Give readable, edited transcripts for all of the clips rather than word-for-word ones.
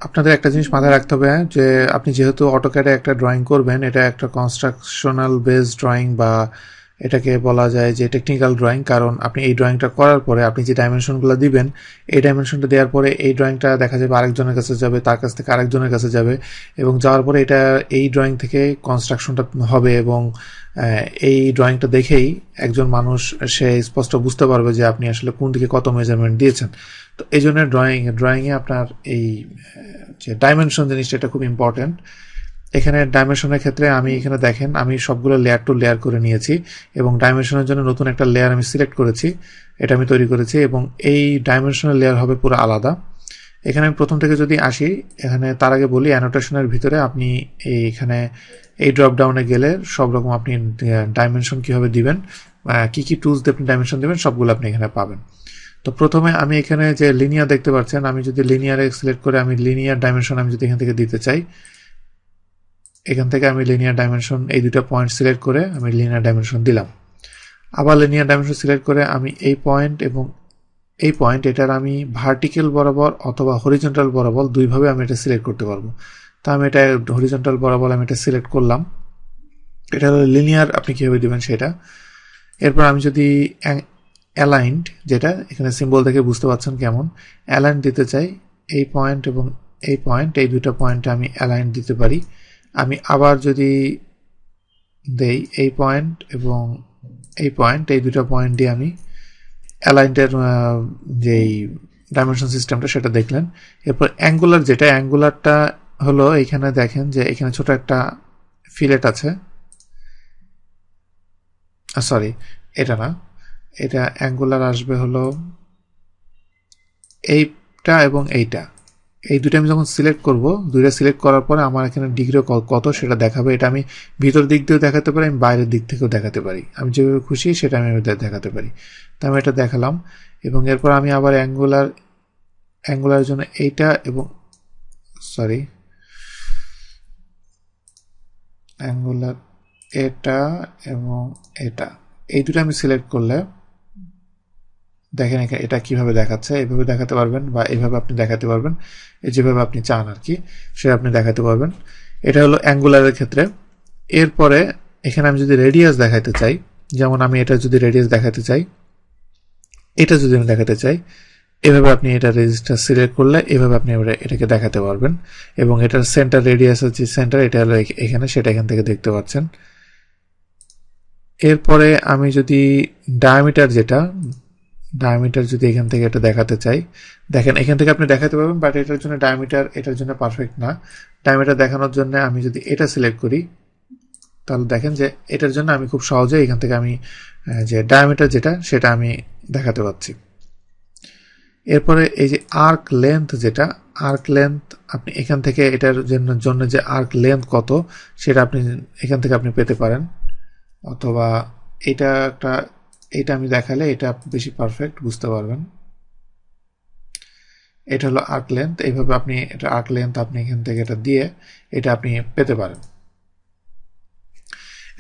আপনাদের একটা জিনিস মাথায় রাখতে হবে যে আপনি যেহেতু অটোক্যাডে একটা ড্রয়িং করবেন, এটা একটা কনস্ট্রাকশনাল বেস ড্রয়িং বা এটাকে বলা যায় যে টেকনিক্যাল ড্রয়িং। কারণ আপনি এই ড্রয়িংটা করার পরে আপনি যে ডাইমেনশনগুলো দিবেন, এই ডাইমেনশনটা দেওয়ার পরে এই ড্রয়িংটা দেখা যাবে আরেকজনের কাছে যাবে, তার কাছ থেকে আরেকজনের কাছে যাবে, এবং যাওয়ার পরে এটা এই ড্রয়িং থেকে কনস্ট্রাকশনটা হবে, এবং এই ড্রয়িংটা দেখেই একজন মানুষ সে স্পষ্ট বুঝতে পারবে যে আপনি আসলে কোন দিকে কত মেজারমেন্ট দিয়েছেন। তো এই জন্য ড্রয়িংয়ে আপনার এই যে ডাইমেনশন জিনিসটা এটা খুব ইম্পর্টেন্ট। এখানে ডাইমেনশনের ক্ষেত্রে আমি এখানে দেখেন আমি সবগুলো লেয়ার টু লেয়ার করে নিয়েছি, এবং ডাইমেনশনের জন্য নতুন একটা লেয়ার আমি সিলেক্ট করেছি, এটা আমি তৈরি করেছি, এবং এই ডাইমেনশনের লেয়ার হবে পুরো আলাদা। এখানে আমি প্রথম থেকে যদি আসি, এখানে তার আগে বলি অ্যানোটেশনের ভিতরে আপনি এইখানে এই ড্রপ ডাউনে গেলে সব রকম আপনি ডাইমেনশন কিভাবে দিবেন, কি কি টুলস দিয়ে আপনি ডাইমেনশন দেবেন সবগুলো আপনি এখানে পাবেন। তো প্রথমে আমি এখানে যে লিনিয়ার দেখতে পাচ্ছেন, আমি যদি লিনিয়ারে সিলেক্ট করে আমি লিনিয়ার ডাইমেনশন আমি যদি এখান থেকে দিতে চাই, এখান থেকে আমি লিনিয়ার ডাইমেনশন এই দুটো পয়েন্ট সিলেক্ট করে আমি লিনিয়ার ডাইমেনশন দিলাম। আবার লিনিয়ার ডাইমেনশন সিলেক্ট করে আমি এই পয়েন্ট এবং এই পয়েন্ট এটার আমি ভার্টিক্যাল বরাবর অথবা হরিজন্টাল বরাবর দুইভাবে আমি এটা সিলেক্ট করতে পারবো। তা আমি এটা হরিজন্টাল বরাবর আমি এটা সিলেক্ট করলাম। এটা হলো লিনিয়ার আপনি কীভাবে দেবেন সেটা। এরপর আমি যদি অ্যালাইন্ড, যেটা এখানে সিম্বল থেকে বুঝতে পারছেন কেমন, অ্যালাইন্ড দিতে চাই, এই পয়েন্ট এবং এই পয়েন্ট এই দুটো পয়েন্টে আমি অ্যালাইন্ড দিতে পারি। আমি আবার যদি দেই এই পয়েন্ট এবং এই পয়েন্ট এই দুটো পয়েন্ট দিয়ে আমি অ্যালাইন্ডের যেই ডাইমেনশন সিস্টেমটা সেটা দেখলেন। এরপর অ্যাঙ্গুলার, যেটা অ্যাঙ্গুলারটা হলো এখানে দেখেন যে এখানে ছোট একটা ফিলেট আছে, সরি এটা না, এটা অ্যাঙ্গুলার আসবে হলো এইটা এবং এইটা, এই দুটো আমি যখন সিলেক্ট করব, দুইটা সিলেক্ট করার পরে আমার এখানে ডিগ্রি কত সেটা দেখাবে। এটা আমি ভিতর দিক দিয়েও দেখাতে পারি, আমি বাইরের দিক থেকেও দেখাতে পারি, আমি যেভাবে খুশি সেটা আমি দেখাতে পারি। তো আমি এটা দেখালাম, এবং এরপর আমি আবার অ্যাঙ্গুলারের জন্য এইটা এবং সরি অ্যাঙ্গুলার এটা এবং এটা, এই দুটো আমি সিলেক্ট করলে দেখেন এটা কিভাবে দেখাচ্ছে, এইভাবে দেখাতে পারবেন বা এইভাবে আপনি দেখাতে পারবেন, যেভাবে আপনি চান আর কি সেটা আপনি দেখাতে পারবেন। এটা হলো অ্যাঙ্গুলারের ক্ষেত্রে। এরপরে এখানে আমি যদি রেডিয়াস দেখাতে চাই, যেমন আমি এটা যদি রেডিয়াস দেখাতে চাই, এটা যদি আমি দেখাতে চাই, এভাবে আপনি এটা রেজিস্টার সিলেক্ট করলে এভাবে আপনি এটাকে দেখাতে পারবেন, এবং এটার সেন্টার রেডিয়াস হচ্ছে সেন্টার, এটা হলো এখানে, সেটা এখান থেকে দেখতে পাচ্ছেন। এরপরে আমি যদি ডায়ামিটার যদি এখান থেকে এটা দেখাতে চাই, দেখেন এখান থেকে আপনি দেখাতে পারবেন, বাট এটার জন্য ডায়ামিটার এটার জন্য পারফেক্ট না। ডায়ামিটার দেখানোর জন্য আমি যদি এটা সিলেক্ট করি, তাহলে দেখেন যে এটার জন্য আমি খুব সহজে এখান থেকে আমি যে ডায়ামিটার যেটা সেটা আমি দেখাতে পাচ্ছি। এরপরে এই যে আর্ক লেন্থ, যেটা আর্ক লেন্থ আপনি এখান থেকে এটার জন্য যে আর্ক লেন্থ কত সেটা আপনি এখান থেকে আপনি পেতে পারেন, অথবা এটা আমি দেখালে এটা বেশি পারফেক্ট বুঝতে পারবেন। এটা হলো আর্ক লেন্থ, এইভাবে আপনি এটা আর্ক লেন্থ আপনি এখান থেকে এটা দিয়ে এটা আপনি পেতে পারেন।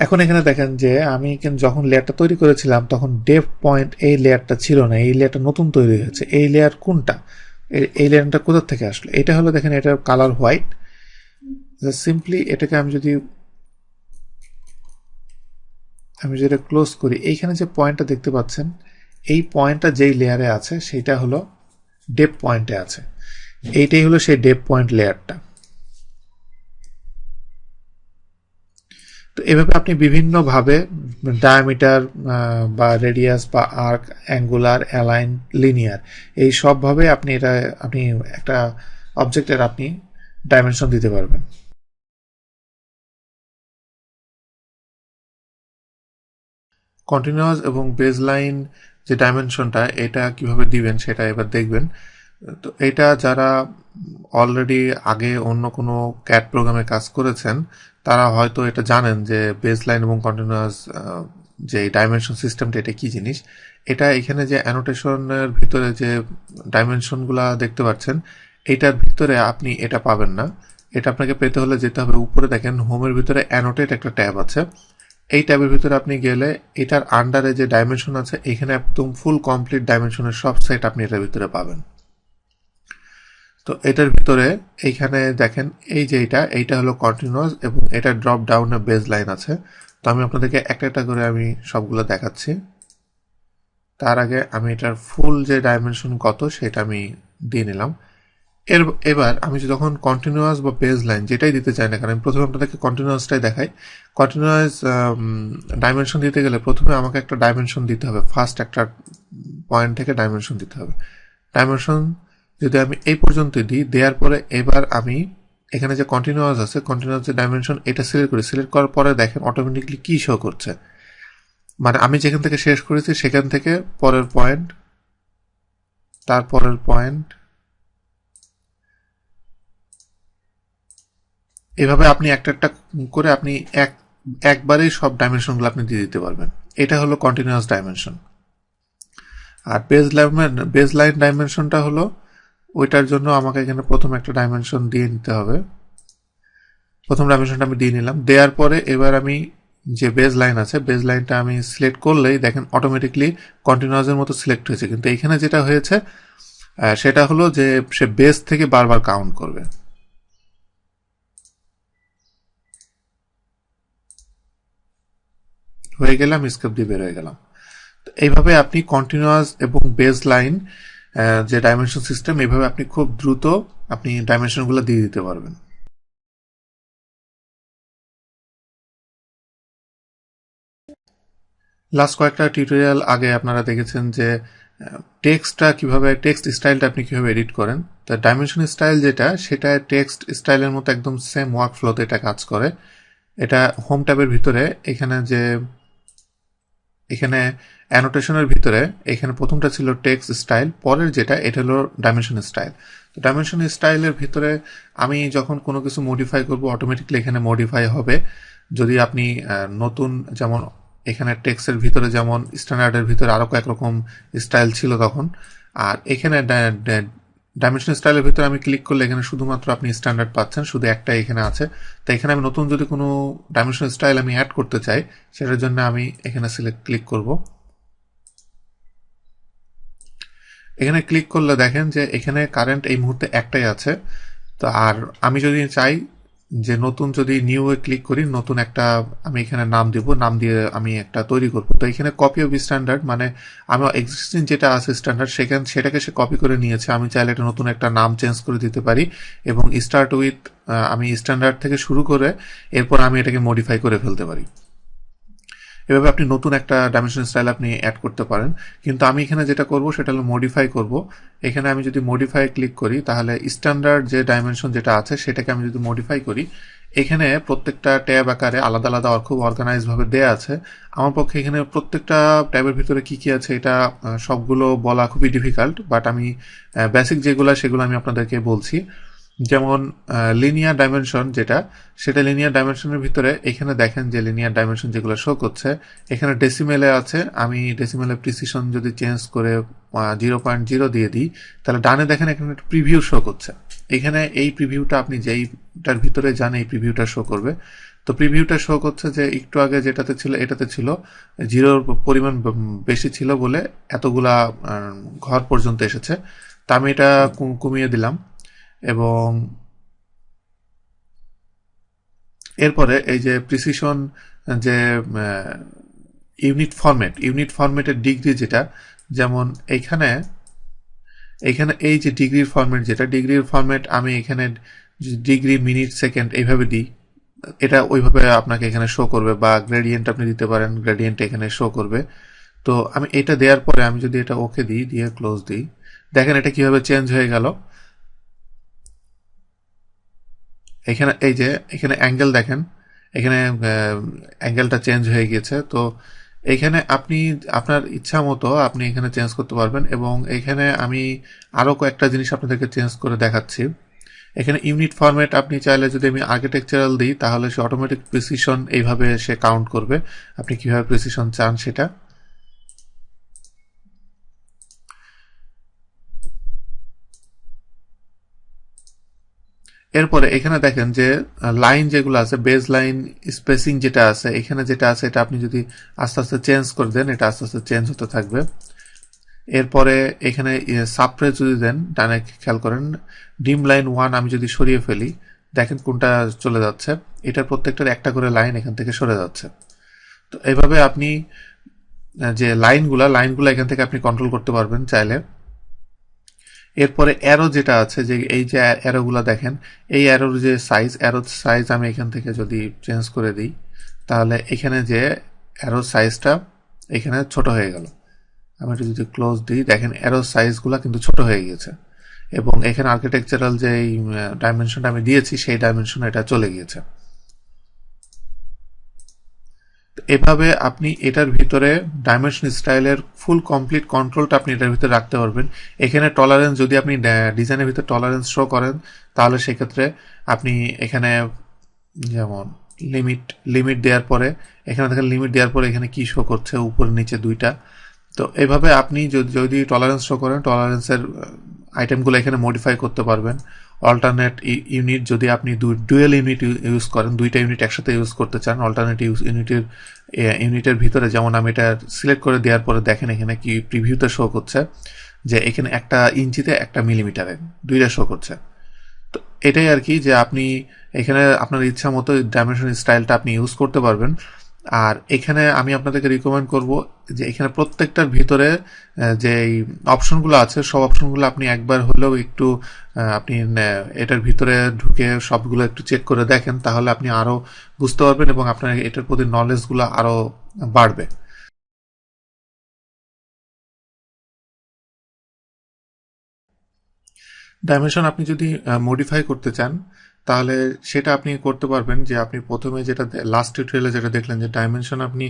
এখন এখানে দেখেন যে আমি যখন লেয়ারটা তৈরি করেছিলাম তখন ডেপ পয়েন্ট এই লেয়ারটা ছিল না, এই লেয়ারটা নতুন তৈরি হয়েছে। এই লেয়ার কোনটা, এই লেয়ারটা কোথা থেকে আসলো? এটা হলো দেখেন এটার কালার হোয়াইট। সিম্পলি এটাকে আমি যদি ক্লোজ করি, এইখানে যে পয়েন্টটা দেখতে পাচ্ছেন, এই পয়েন্টটা যেই লেয়ারে আছে সেটা হলো ডেপ পয়েন্টে আছে, এইটাই হলো সেই ডেপ পয়েন্ট লেয়ারটা। তো এভাবে আপনি বিভিন্নভাবে ডায়ামিটার বা রেডিয়াস বা আর্ক, অ্যাঙ্গুলার, অ্যালাইন, লিনিয়ার, এই সবভাবে আপনি একটা অবজেক্টের আপনি ডাইমেনশন দিতে পারবেন। কন্টিনিউয়াস এবং বেসলাইন যে ডাইমেনশনটা এটা কিভাবে দিবেন সেটা এবার দেখবেন। তো এটা যারা অলরেডি আগে অন্য কোনো ক্যাট প্রোগ্রামে কাজ করেছেন তারা হয়তো এটা জানেন যে বেসলাইন এবং কন্টিনিউয়াস যে ডাইমেনশন সিস্টেমটা এটা কি জিনিস। এটা এখানে যে অ্যানোটেশনের ভিতরে যে ডাইমেনশনগুলা দেখতে পাচ্ছেন, এইটার ভিতরে আপনি এটা পাবেন না। এটা আপনাকে পেতে হলে যেতে হবে উপরে, দেখেন হোমের ভিতরে অ্যানোটেট একটা ট্যাব আছে, এই ট্যাবের ভিতরে আপনি গেলে এটার আন্ডারে যে ডাইমেনশন আছে এখানে একদম ফুল কমপ্লিট ডাইমেনশনের সব সেট আপনি এটার ভিতরে পাবেন। তো এটার ভিতরে এইখানে দেখেন এই যে এইটা হলো কন্টিনিউয়াস এবং এটা ড্রপ ডাউনে বেজ লাইন আছে। তো আমি আপনাদেরকে একটা একটা করে আমি সবগুলো দেখাচ্ছি। তার আগে আমি এটার ফুল যে ডাইমেনশন কত সেটা আমি দিয়ে নিলাম। এবার আমি যখন কন্টিনিউয়াস বা বেজ লাইন যেটাই দিতে চাই না, কারণ আমি প্রথমে আপনাদেরকে কন্টিনিউয়াসটাই দেখাই। কন্টিনিউয়াস ডাইমেনশন দিতে গেলে প্রথমে আমাকে একটা ডাইমেনশন দিতে হবে, ফার্স্ট একটা পয়েন্ট থেকে ডাইমেনশন দিতে হবে। ডাইমেনশন যদি আমি এই পর্যন্ত দিই, দেওয়ার পরে এবার আমি এখানে যে কন্টিনিউয়াস আছে, কন্টিনিউয়াস যে ডাইমেনশন এটা সিলেক্ট করি। সিলেক্ট করার পরে দেখেন অটোমেটিকলি কি শো করছে, মানে আমি যেখান থেকে শেষ করেছি সেখান থেকে পরের পয়েন্ট, তারপরের পয়েন্ট, এভাবে আপনি একটা একটা করে আপনি একবারেই সব ডাইমেনশনগুলো আপনি দিয়ে দিতে পারবেন। এটা হলো কন্টিনিউয়াস ডাইমেনশন। আর বেজ লাইন ডাইমেনশনটা হলো ওইটার জন্য আমাকে এখানে প্রথম একটা ডাইমেনশন দিয়ে নিতে হবে। প্রথম ডাইমেনশনটা আমি দিয়ে নিলাম। দেওয়ার পরে এবার আমি যে বেজ লাইন আছে, বেজ লাইনটা আমি সিলেক্ট করলেই দেখেন অটোমেটিকলি কন্টিনিউয়াসের মতো সিলেক্ট হয়েছে। কিন্তু এখানে যেটা হয়েছে সেটা হলো যে সে বেজ থেকে বারবার কাউন্ট করবে। হয়ে গেলাম, স্কেপ দিয়ে বের হয়ে গেলাম। এইভাবে আপনি কন্টিনিউয়াস এবং বেজ লাইন যে ডাইমেনশন সিস্টেম, এইভাবে আপনি খুব দ্রুত আপনি ডাইমেনশনগুলো দিয়ে দিতে পারবেন। লাস্ট কয়েকটা টিউটোরিয়াল আগে আপনারা দেখেছেন যে টেক্সট স্টাইলটা আপনি কিভাবে এডিট করেন। তো ডাইমেনশন স্টাইল যেটা, সেটা টেক্সট স্টাইলের মতো একদম সেম ওয়ার্ক ফ্লোতে এটা কাজ করে। এটা হোম ট্যাবের ভিতরে এখানে অ্যানোটেশনের ভিতরে এখানে প্রথমটা ছিল টেক্সট স্টাইল, পরের যেটা এটা হলো ডাইমেনশন স্টাইল। তো ডাইমেনশন স্টাইলের ভিতরে আমি যখন কোনো কিছু মডিফাই করব অটোমেটিকলি এখানে মডিফাই হবে। যদি আপনি নতুন, যেমন এখানে টেক্সটের ভিতরে যেমন স্ট্যান্ডার্ডের ভিতরে আরো কয়েক রকম স্টাইল ছিল তখন, আর এখানে ডাইমেনশন স্টাইলের ভিতরে আমি ক্লিক করলে এখানে শুধুমাত্র আপনি স্ট্যান্ডার্ড পাচ্ছেন, শুধু একটাই এখানে আছে। তো এখানে আমি নতুন যদি কোনো ডাইমেনশন স্টাইল আমি অ্যাড করতে চাই, সেটার জন্য আমি এখানে ক্লিক করব। এখানে ক্লিক করলে দেখেন যে এখানে কারেন্ট এই মুহূর্তে একটাই আছে। তো আর আমি যদি চাই যে নতুন, যদি নিউ এ ক্লিক করি, নতুন একটা আমি এখানে নাম দিব, নাম দিয়ে আমি একটা তৈরি করব। তো এখানে কপি অফ স্ট্যান্ডার্ড, মানে আমার এক্সিস্টিং যেটা আছে স্ট্যান্ডার্ড সেটাকে সে কপি করে নিয়েছে। আমি চাইলে একটা নতুন একটা নাম চেঞ্জ করে দিতে পারি এবং স্টার্ট উইথ আমি স্ট্যান্ডার্ড থেকে শুরু করে এরপর আমি এটাকে মডিফাই করে ফেলতে পারি। এভাবে আপনি নতুন একটা ডাইমেনশন স্টাইল আপনি অ্যাড করতে পারেন। কিন্তু আমি এখানে যেটা করব সেটা হলো মডিফাই করব। এখানে আমি যদি মডিফাই ক্লিক করি, তাহলে স্ট্যান্ডার্ড যে ডাইমেনশন যেটা আছে সেটাকে আমি যদি মডিফাই করি, এখানে প্রত্যেকটা ট্যাব আকারে আলাদা আলাদা খুব অর্গানাইজ ভাবে দেয়া আছে। আমার পক্ষে এখানে প্রত্যেকটা ট্যাবের ভিতরে কি কি আছে এটা সবগুলো বলা খুবই ডিফিকাল্ট, বাট আমি বেসিক যেগুলো সেগুলো আমি আপনাদেরকে বলছি। যেমন লিনিয়ার ডাইমেনশন যেটা, সেটা লিনিয়ার ডাইমেনশনের ভিতরে এখানে দেখেন যে লিনিয়ার ডাইমেনশন যেগুলো শো করছে এখানে ডেসিমেলে আছে। আমি ডেসিমেলে প্রিসিশন যদি চেঞ্জ করে 0.0 দিয়ে দিই, তাহলে ডানে দেখেন এখানে একটা প্রিভিউ শো করছে। এখানে এই প্রিভিউটা আপনি যেইটার ভিতরে যান এই প্রিভিউটা শো করবে। তো প্রিভিউটা শো করছে যে একটু আগে যেটাতে ছিল এটাতে ছিল 0 পরিমাণ বেশি ছিল বলে এতগুলা ঘর পর্যন্ত এসেছে। তা আমি এটা কমিয়ে দিলাম এবং এরপরে এই যে প্রিসিশন যে ইউনিট ফরম্যাটের ডিগ্রি যেটা, যেমন এইখানে এই যে ডিগ্রির ফরম্যাট যেটা, ডিগ্রির ফরম্যাট আমি এখানে ডিগ্রি, মিনিট, সেকেন্ড এইভাবে দিই, এটা ওইভাবে আপনাকে এখানে শো করবে। বা গ্রেডিয়েন্ট আপনি দিতে পারেন, গ্রেডিয়েন্ট এখানে শো করবে। তো আমি এটা দেওয়ার পরে আমি যদি এটা ওকে দিই, দিয়ে ক্লোজ দিই, দেখেন এটা কিভাবে চেঞ্জ হয়ে গেল। এখানে এই যে এখানে অ্যাঙ্গেল দেখেন, এখানে অ্যাঙ্গেলটা চেঞ্জ হয়ে গেছে। তো এখানে আপনি আপনার ইচ্ছা মতো আপনি এখানে চেঞ্জ করতে পারবেন। এবং এখানে আমি আরো কয়েকটা জিনিস আপনাদেরকে চেঞ্জ করে দেখাচ্ছি। এখানে ইউনিট ফরম্যাট আপনি চাইলে যদি আমি আর্কিটেকচারাল দিই, তাহলে সে অটোমেটিক প্রিসিশন এইভাবে সে কাউন্ট করবে, আপনি কিভাবে প্রিসিশন চান সেটা। এরপরে এখানে দেখেন যে লাইন যেগুলো আছে, বেজ লাইন স্পেসিং যেটা আছে, এখানে যেটা আছে এটা আপনি যদি আস্তে আস্তে চেঞ্জ করে দেন, এটা আস্তে আস্তে চেঞ্জ হতে থাকবে। এরপরে এখানে সাবপ্রেস যদি দেন, ডানে খেয়াল করেন ডিম লাইন 1 আমি যদি সরিয়ে ফেলি, দেখেন কোনটা চলে যাচ্ছে, এটার প্রত্যেকটার একটা করে লাইন এখান থেকে সরে যাচ্ছে। তো এইভাবে আপনি যে লাইনগুলা এখান থেকে আপনি কন্ট্রোল করতে পারবেন চাইলে। এরপরে অ্যারো যেটা আছে, যে এই যে অ্যারোগুলা দেখেন, এই অ্যারোর যে অ্যারো সাইজ আমি এখান থেকে যদি চেঞ্জ করে দিই, তাহলে এখানে যে অ্যারো সাইজটা এখানে ছোট হয়ে গেল। আমি একটু যদি ক্লোজ দিই, দেখেন অ্যারো সাইজগুলো কিন্তু ছোট হয়ে গিয়েছে, এবং এখানে আর্কিটেকচারাল যে ডাইমেনশনটা আমি দিয়েছি সেই ডাইমেনশনে এটা চলে গিয়েছে। এভাবে আপনি এটার ভিতরে ডাইমেনশন স্টাইলের ফুল কমপ্লিট কন্ট্রোলটা আপনি এটার ভিতরে রাখতে পারবেন। এখানে টলারেন্স যদি আপনি ডিজাইনের ভিতরে টলারেন্স শো করেন, তাহলে সেক্ষেত্রে আপনি এখানে যেমন লিমিট দেওয়ার পরে, এখানে দেখেন লিমিট দেওয়ার পরে এখানে কি শো করছে, উপরে নিচে দুইটা। তো এভাবে আপনি যদি টলারেন্স শো করেন, টলারেন্সের আইটেমগুলো এখানে মডিফাই করতে পারবেন। অল্টারনেট ইউনিট যদি আপনি ডুয়েল ইউনিট ইউজ করেন, দুইটা ইউনিট একসাথে ইউজ করতে চান, অল্টারনেট ইউনিটের ভিতরে, যেমন আমি এটা সিলেক্ট করে দেওয়ার পরে দেখেন এখানে কি প্রিভিউতে শো করছে যে এখানে 1 ইঞ্চিতে 1 মিলিমিটারে দুইটা শো করছে। তো এটাই আর কি, যে আপনি এখানে আপনার ইচ্ছা মতো ডাইমেনশন স্টাইলটা আপনি ইউজ করতে পারবেন। আর এখানে আমি আপনাদেরকে রিকমেন্ড করব যে এখানে প্রত্যেকটার ভিতরে যে অপশনগুলো আছে, সব অপশনগুলো আপনি একবার হলেও একটু আপনি এটার ভিতরে ঢুকে সবগুলো একটু চেক করে দেখেন, তাহলে আপনি আরো বুঝতে পারবেন এবং আপনার এটার প্রতি নলেজগুলো আরো বাড়বে। ডাইমেনশন আপনি যদি মডিফাই করতে চান, তাহলে সেটা আপনি করতে পারবেন, যে আপনি প্রথমে যেটা লাস্ট টিউটোরিয়ালে যেটা দেখলেন, যে ডাইমেনশন আপনি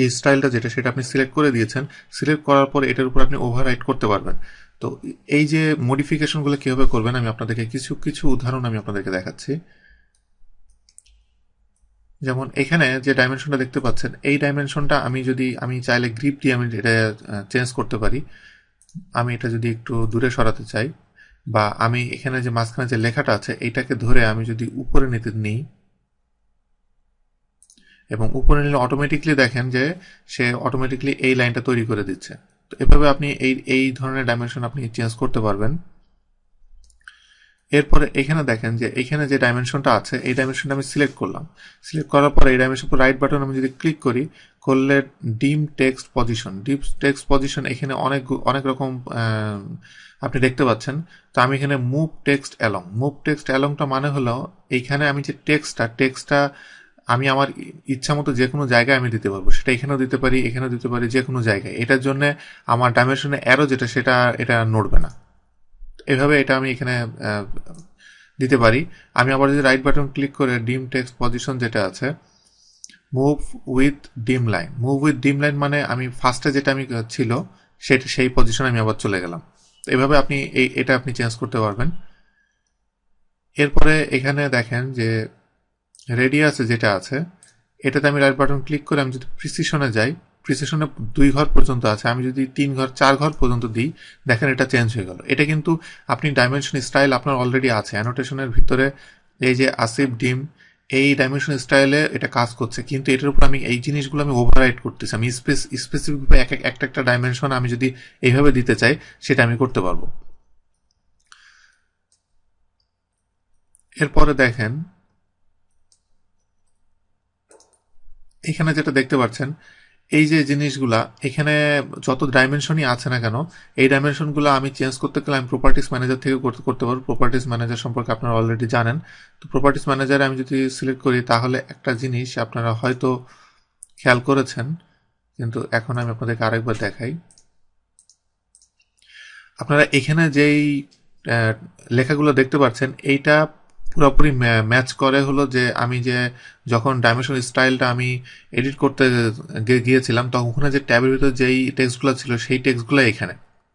এই স্টাইলটা যেটা সেটা আপনি সিলেক্ট করে দিয়েছেন, সিলেক্ট করার পর এটার উপর আপনি ওভাররাইট করতে পারবেন। তো এই যে মডিফিকেশনগুলো কিভাবে করবেন, আমি আপনাদেরকে কিছু কিছু উদাহরণ আমি আপনাদেরকে দেখাচ্ছি। যেমন এখানে যে ডাইমেনশনটা দেখতে পাচ্ছেন, এই ডাইমেনশনটা আমি চাইলে গ্রিপ দিয়ে আমি এটা চেঞ্জ করতে পারি। আমি এটা যদি একটু দূরে সরাতে চাই, বা আমি এখানে যে মাঝখানে যে লেখাটা আছে এইটাকে ধরে আমি যদি উপরে নিতে নিই, এবং উপরে নিলে অটোমেটিকলি দেখেন যে সে অটোমেটিকলি এই লাইনটা তৈরি করে দিচ্ছে। তো এভাবে আপনি এই ধরনের ডাইমেনশন আপনি চেঞ্জ করতে পারবেন। এরপরে এখানে দেখেন যে এখানে যে ডাইমেনশনটা আছে, এই ডাইমেনশনটা আমি সিলেক্ট করলাম। সিলেক্ট করার পরে এই ডাইমেনশন উপর রাইট বাটন আমি যদি ক্লিক করি, করলে ডিম টেক্সট পজিশন এখানে অনেক রকম আপনি দেখতে পাচ্ছেন। তো আমি এখানে মুভ টেক্সট অ্যালংটা মানে হলো, এইখানে আমি যে টেক্সটটা আমি আমার ইচ্ছা মতো যে কোনো জায়গায় আমি দিতে পারবো, সেটা এখানেও দিতে পারি, এখানেও দিতে পারি, যে কোনো জায়গায়। এটার জন্য আমার ডাইমেনশনে অ্যারো যেটা সেটা এটা নড়বে না। এভাবে এটা আমি এখানে দিতে পারি। আমি আবার যদি রাইট বাটন ক্লিক করে ডিম টেক্সট পজিশন যেটা আছে, মুভ উইথ ডিম লাইন মানে আমি ফার্স্টে যেটা আমি ছিল সেই পজিশনে আমি আবার চলে গেলাম। এভাবে আপনি এটা আপনি চেঞ্জ করতে পারবেন। এরপরে এখানে দেখেন যে রেডিয়াস যেটা আছে, এটাতে আমি রাইট বাটন ক্লিক করে আমি যদি প্রিসিশনে যাই, প্রিসিশনে 2 ঘর পর্যন্ত আছে, আমি যদি 3 ঘর 4 ঘর পর্যন্ত দিই, দেখেন এটা চেঞ্জ হয়ে গেল। এটা কিন্তু আপনি ডাইমেনশন স্টাইল আপনার অলরেডি আছে অ্যানোটেশনের ভিতরে, এই যে আসিফ ডিম, এই ডাইমেনশন স্টাইলে এটা কাজ করছে, কিন্তু এটার উপর আমি এই জিনিসগুলো আমি ওভাররাইড করতেছি। আমি স্পেসিফিকভাবে একটা ডাইমেনশন আমি যদি এইভাবে দিতে চাই, সেটা আমি করতে পারবো। এরপরে দেখেন এখানে যেটা দেখতে পাচ্ছেন, এই যে জিনিসগুলা এখানে যত ডাইমেনশনই আছে না কেন, এই ডাইমেনশনগুলো আমি চেঞ্জ করতে গেলে আমি প্রপার্টিস ম্যানেজার থেকে করতে পারবো। প্রপার্টিস ম্যানেজার সম্পর্কে আপনারা অলরেডি জানেন। তো প্রপার্টিস ম্যানেজারে আমি যদি সিলেক্ট করি, তাহলে একটা জিনিস আপনারা হয়তো খেয়াল করেছেন, কিন্তু এখন আমি আপনাদেরকে আরেকবার দেখাই। আপনারা এখানে যেই লেখাগুলো দেখতে পাচ্ছেন, এইটা পুরোপুরি ম্যাচ করে হলো যে আমি যে যখন ডাইমেনশন স্টাইলটা আমি এডিট করতে গিয়েছিলাম, তখন ওখানে যে ট্যাবের ভিতরে যেই টেক্সটগুলো ছিল সেই টেক্সটগুলো এখানে।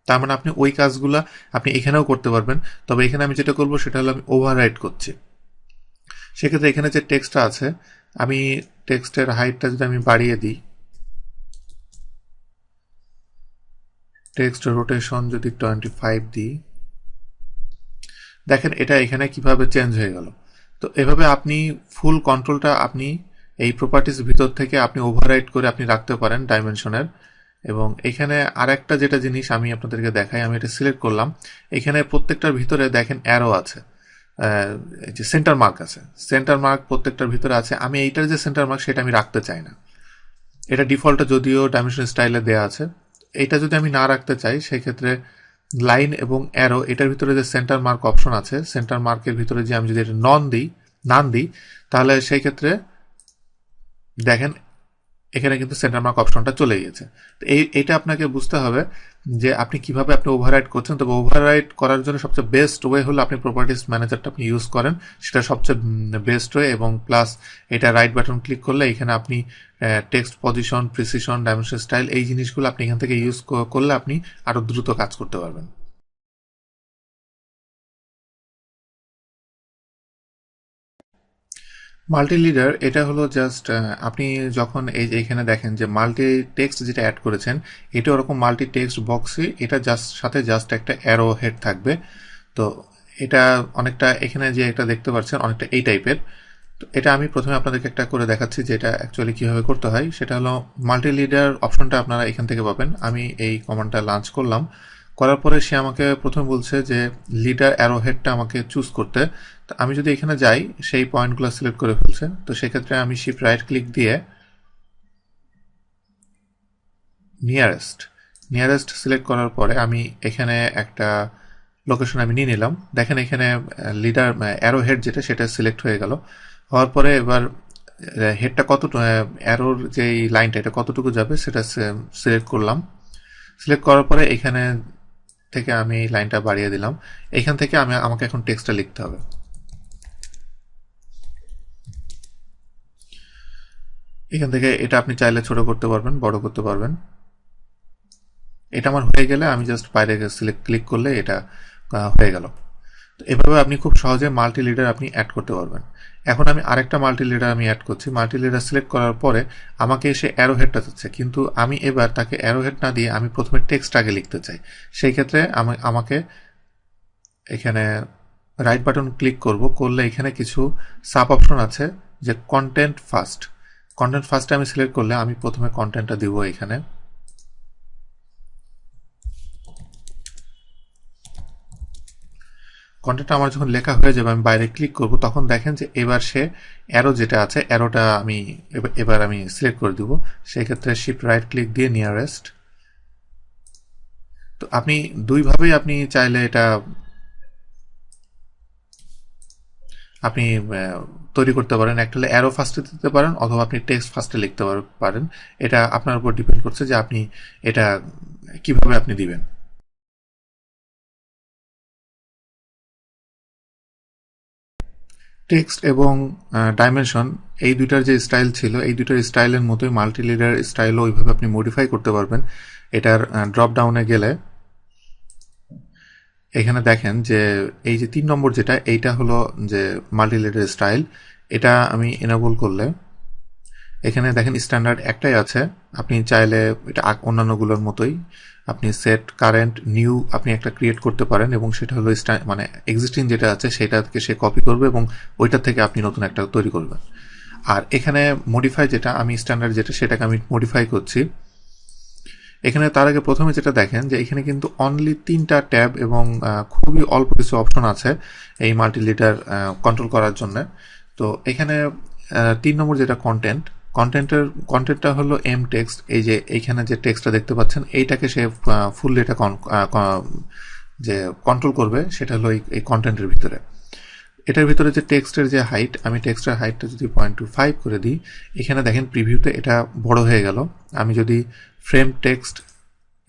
তার মানে আপনি ওই কাজগুলো আপনি এখানেও করতে পারবেন। তবে এখানে আমি যেটা করবো সেটা হলো আমি ওভাররাইট করছি। সেক্ষেত্রে এখানে যে টেক্সটটা আছে, আমি টেক্সটের হাইটটা যদি আমি বাড়িয়ে দিই, টেক্সট রোটেশন যদি 25 দিই, দেখেন এটা এখানে কিভাবে চেঞ্জ হয়ে গেল। তো এভাবে আপনি ফুল কন্ট্রোলটা আপনি এই প্রপার্টিজ ভিতর থেকে আপনি ওভাররাইড করে আপনি রাখতে পারেন ডাইমেনশনের। এবং এখানে আরেকটা যেটা জিনিস আমি আপনাদেরকে দেখাই, আমি এটা সিলেক্ট করলাম। এখানে প্রত্যেকটার ভিতরে দেখেন অ্যারো আছে, যে সেন্টার মার্ক আছে, সেন্টার মার্ক প্রত্যেকটার ভিতরে আছে। আমি এইটার যে সেন্টার মার্ক সেটা আমি রাখতে চাই না। এটা ডিফল্টে যদিও ডাইমেনশন স্টাইলে দেওয়া আছে, এটা যদি আমি না রাখতে চাই সেক্ষেত্রে লাইন এবং অ্যারো এটার ভিতরে যে সেন্টার মার্ক অপশন আছে, সেন্টার মার্কের ভিতরে যে আমি যদি এটা নান দিই তাহলে সেই ক্ষেত্রে দেখেন এখানে কিন্তু সেন্টার মার্ক অপশনটা চলে গিয়েছে। তো এইটা আপনাকে বুঝতে হবে যে আপনি কিভাবে আপনি ওভাররাইড করছেন। তবে ওভাররাইড করার জন্য সবচেয়ে বেস্ট ওয়ে হলো আপনি প্রপার্টিস ম্যানেজারটা আপনি ইউজ করেন, সেটা সবচেয়ে বেস্ট ওয়ে। এবং প্লাস এটা রাইট বাটন ক্লিক করলে এখানে আপনি text position, precision, dimension style এই জিনিসগুলো আপনি এখান থেকে ইউজ করলে আপনি আরো দ্রুত কাজ করতে পারবেন। মাল্টি লিডার এটা হলো জাস্ট আপনি যখন এই যে এখানে দেখেন যে মাল্টি টেক্সট যেটা অ্যাড করেছেন, এটা ওরকম মাল্টি টেক্সট বক্সে এটা সাথে জাস্ট একটা অ্যারো হেড থাকবে। তো এটা অনেকটা এখানে যে এটা দেখতে পাচ্ছেন অনেকটা এই টাইপের। তো এটা আমি প্রথমে আপনাদেরকে একটা করে দেখাচ্ছি যে এটা অ্যাকচুয়ালি কিভাবে করতে হয়। সেটা হলো মাল্টি লিডার অপশনটা আপনারা এখান থেকে পাবেন। আমি এই কমান্ডটা লঞ্চ করলাম, করার পরে সে আমাকে প্রথমে বলছে যে লিডার অ্যারো হেডটা আমাকে চুজ করতে। তো আমি যদি এখানে যাই, সেই পয়েন্টগুলো সিলেক্ট করে ফেলছে। তো সেক্ষেত্রে আমি শিফট রাইট ক্লিক দিয়ে নিয়ারেস্ট সিলেক্ট করার পরে আমি এখানে একটা লোকেশন আমি নিয়ে নিলাম। দেখেন এখানে লিডার অ্যারো হেড যেটা সেটা সিলেক্ট হয়ে গেল। হওয়ার পরে এবার হেডটা কতটুকু, অ্যারোর যে লাইনটা এটা কতটুকু যাবে সেটা সিলেক্ট করলাম। সিলেক্ট করার পরে এখানে থেকে আমি লাইনটা বাড়িয়ে দিলাম। এখান থেকে আমাকে এখন টেক্সটটা লিখতে হবে। এখান থেকে এটা আপনি চাইলে ছোট করতে পারবেন, বড় করতে পারবেন। এটা আমার হয়ে গেলে আমি জাস্ট বাইরে সিলেক্ট ক্লিক করলে এটা হয়ে গেল। তো এভাবে আপনি খুব সহজে মাল্টি লিডার আপনি অ্যাড করতে পারবেন। এখন আমি আরেকটা মাল্টি লিডার আমি অ্যাড করছি। মাল্টি লিডার সিলেক্ট করার পরে আমাকে এসে অ্যারো হেডটা চাচ্ছে, কিন্তু আমি এবার তাকে অ্যারো হেড না দিয়ে আমি প্রথমে টেক্সট আগে লিখতে চাই। সেই ক্ষেত্রে আমাকে এখানে রাইট বাটন ক্লিক করলে এখানে কিছু সাব অপশন আছে, যে কন্টেন্ট ফার্স্টে আমি সিলেক্ট করলে আমি প্রথমে কন্টেন্টটা দিব। এখানে কন্টেন্টটা আমার যখন লেখা হয়ে যাবে আমি বাইরে ক্লিক করব, তখন দেখেন যে এবার সে অ্যারো যেটা আছে অ্যারোটা আমি এবার আমি সিলেক্ট করে দিব। সেই ক্ষেত্রে শিফট রাইট ক্লিক দিয়ে নিয়ারেস্ট। তো আপনি দুইভাবেই আপনি চাইলে এটা আপনি তৈরি করতে পারেন। একটা হলে অ্যারো ফার্স্টে দিতে পারেন, অথবা আপনি টেক্সট ফার্স্টে লিখতে পারেন। এটা আপনার উপর ডিপেন্ড করছে যে আপনি এটা কিভাবে আপনি দিবেন। টেক্সট এবং ডাইমেনশন এই দুইটার যে স্টাইল ছিল, এই দুইটার স্টাইলের মতোই মাল্টি লিডার স্টাইলও ওইভাবে আপনি মডিফাই করতে পারবেন। এটার ড্রপ ডাউনে গেলে এখানে দেখেন যে এই যে 3 নম্বর যেটা, এইটা হলো যে মাল্টি লিডার স্টাইল। এটা আমি এনেবল করলে এখানে দেখেন স্ট্যান্ডার্ড একটাই আছে। আপনি চাইলে এটা অন্যান্যগুলোর মতোই আপনি সেট কারেন্ট নিউ আপনি একটা ক্রিয়েট করতে পারেন, এবং সেটা হলো মানে এক্সিস্টিং যেটা আছে সেটাকে সে কপি করবে এবং ওইটা থেকে আপনি নতুন একটা তৈরি করবেন। আর এখানে মডিফাই যেটা আমি স্ট্যান্ডার্ড যেটা সেটাকে আমি মডিফাই করছি। এখানে তার আগে প্রথমে যেটা দেখেন যে এখানে কিন্তু অনলি 3টা ট্যাব এবং খুবই অল্প কিছু অপশন আছে এই মাল্টি লিডার কন্ট্রোল করার জন্য। তো এখানে 3 নম্বর যেটা কন্টেন্টটা হলো এম টেক্সট। এই যে এইখানে যে টেক্সটটা দেখতে পাচ্ছেন এইটাকে সে ফুললি এটা যে কন্ট্রোল করবে, সেটা হলো এই কন্টেন্টের ভিতরে। এটার ভিতরে যে টেক্সটের যে হাইট, আমি টেক্সটের হাইটটা যদি 0.25 করে দিই, এখানে দেখেন প্রিভিউতে এটা বড় হয়ে গেল। আমি যদি ফ্রেম টেক্সট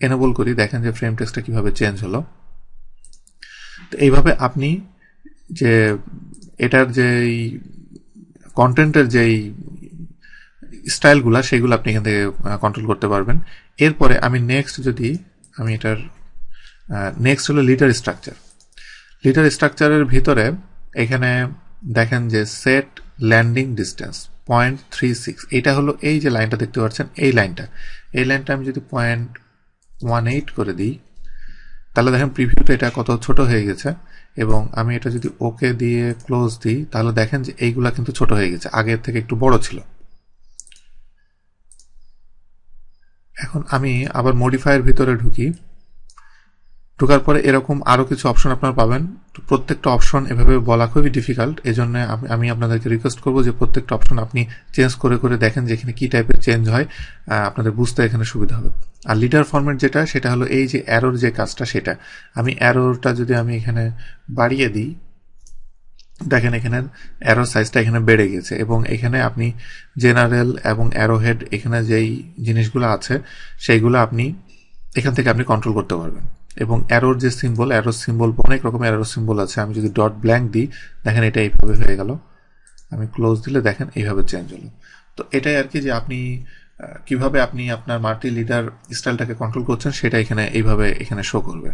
এনেবল করি, দেখেন যে ফ্রেম টেক্সটটা কিভাবে চেঞ্জ হলো। তো এইভাবে আপনি যে এটার যেই কন্টেন্টের যেই স্টাইলগুলা সেগুলো আপনি এখান থেকে কন্ট্রোল করতে পারবেন। এরপরে আমি এটার নেক্সট হলো লিডার স্ট্রাকচারের ভিতরে এখানে দেখেন যে সেট ল্যান্ডিং ডিস্টেন্স 0.36, এটা হলো এই যে লাইনটা দেখতে পাচ্ছেন, এই লাইনটা আমি যদি 0.18 করে দিই, তাহলে দেখেন প্রিভিউতে এটা কত ছোট হয়ে গেছে। এবং আমি এটা যদি ওকে দিয়ে ক্লোজ দিই, তাহলে দেখেন যে এইগুলা কিন্তু ছোট হয়ে গেছে, আগের থেকে একটু বড় ছিল। এখন আমি আবার মডিফায়ার ভিতরে ঢুকি। ঢোকার পরে এরকম আরও কিছু অপশন আপনারা পাবেন। তো প্রত্যেকটা অপশন এভাবে বলা খুবই ডিফিকাল্ট, এই জন্য আমি আপনাদেরকে রিকোয়েস্ট করবো যে প্রত্যেকটা অপশন আপনি চেঞ্জ করে করে দেখেন যে এখানে কী টাইপের চেঞ্জ হয়, আপনাদের বুঝতে এখানে সুবিধা হবে। আর লিডার ফরম্যাট যেটা, সেটা হলো এই যে অ্যারোর যে কাজটা, সেটা আমি অ্যারোটা যদি আমি এখানে বাড়িয়ে দিই, দেখেন এখানে অ্যারো সাইজটা এখানে বেড়ে গেছে, এবং এখানে আপনি জেনারেল এবং অ্যারো হেড এখানে যেই জিনিসগুলো আছে সেইগুলো আপনি এখান থেকে আপনি কন্ট্রোল করতে পারবেন। এবং অ্যারোর যে সিম্বল, অ্যারো সিম্বল অনেক রকমের অ্যারো সিম্বল আছে। আমি যদি ডট ব্ল্যাঙ্ক দিই, দেখেন এটা এইভাবে হয়ে গেল। আমি ক্লোজ দিলে দেখেন এইভাবে চেঞ্জ হলো। তো এটাই আর কি, যে আপনি কিভাবে আপনি আপনার মাল্টি লিডার স্টাইলটাকে কন্ট্রোল করছেন সেটা এখানে এইভাবে এখানে শো করবে।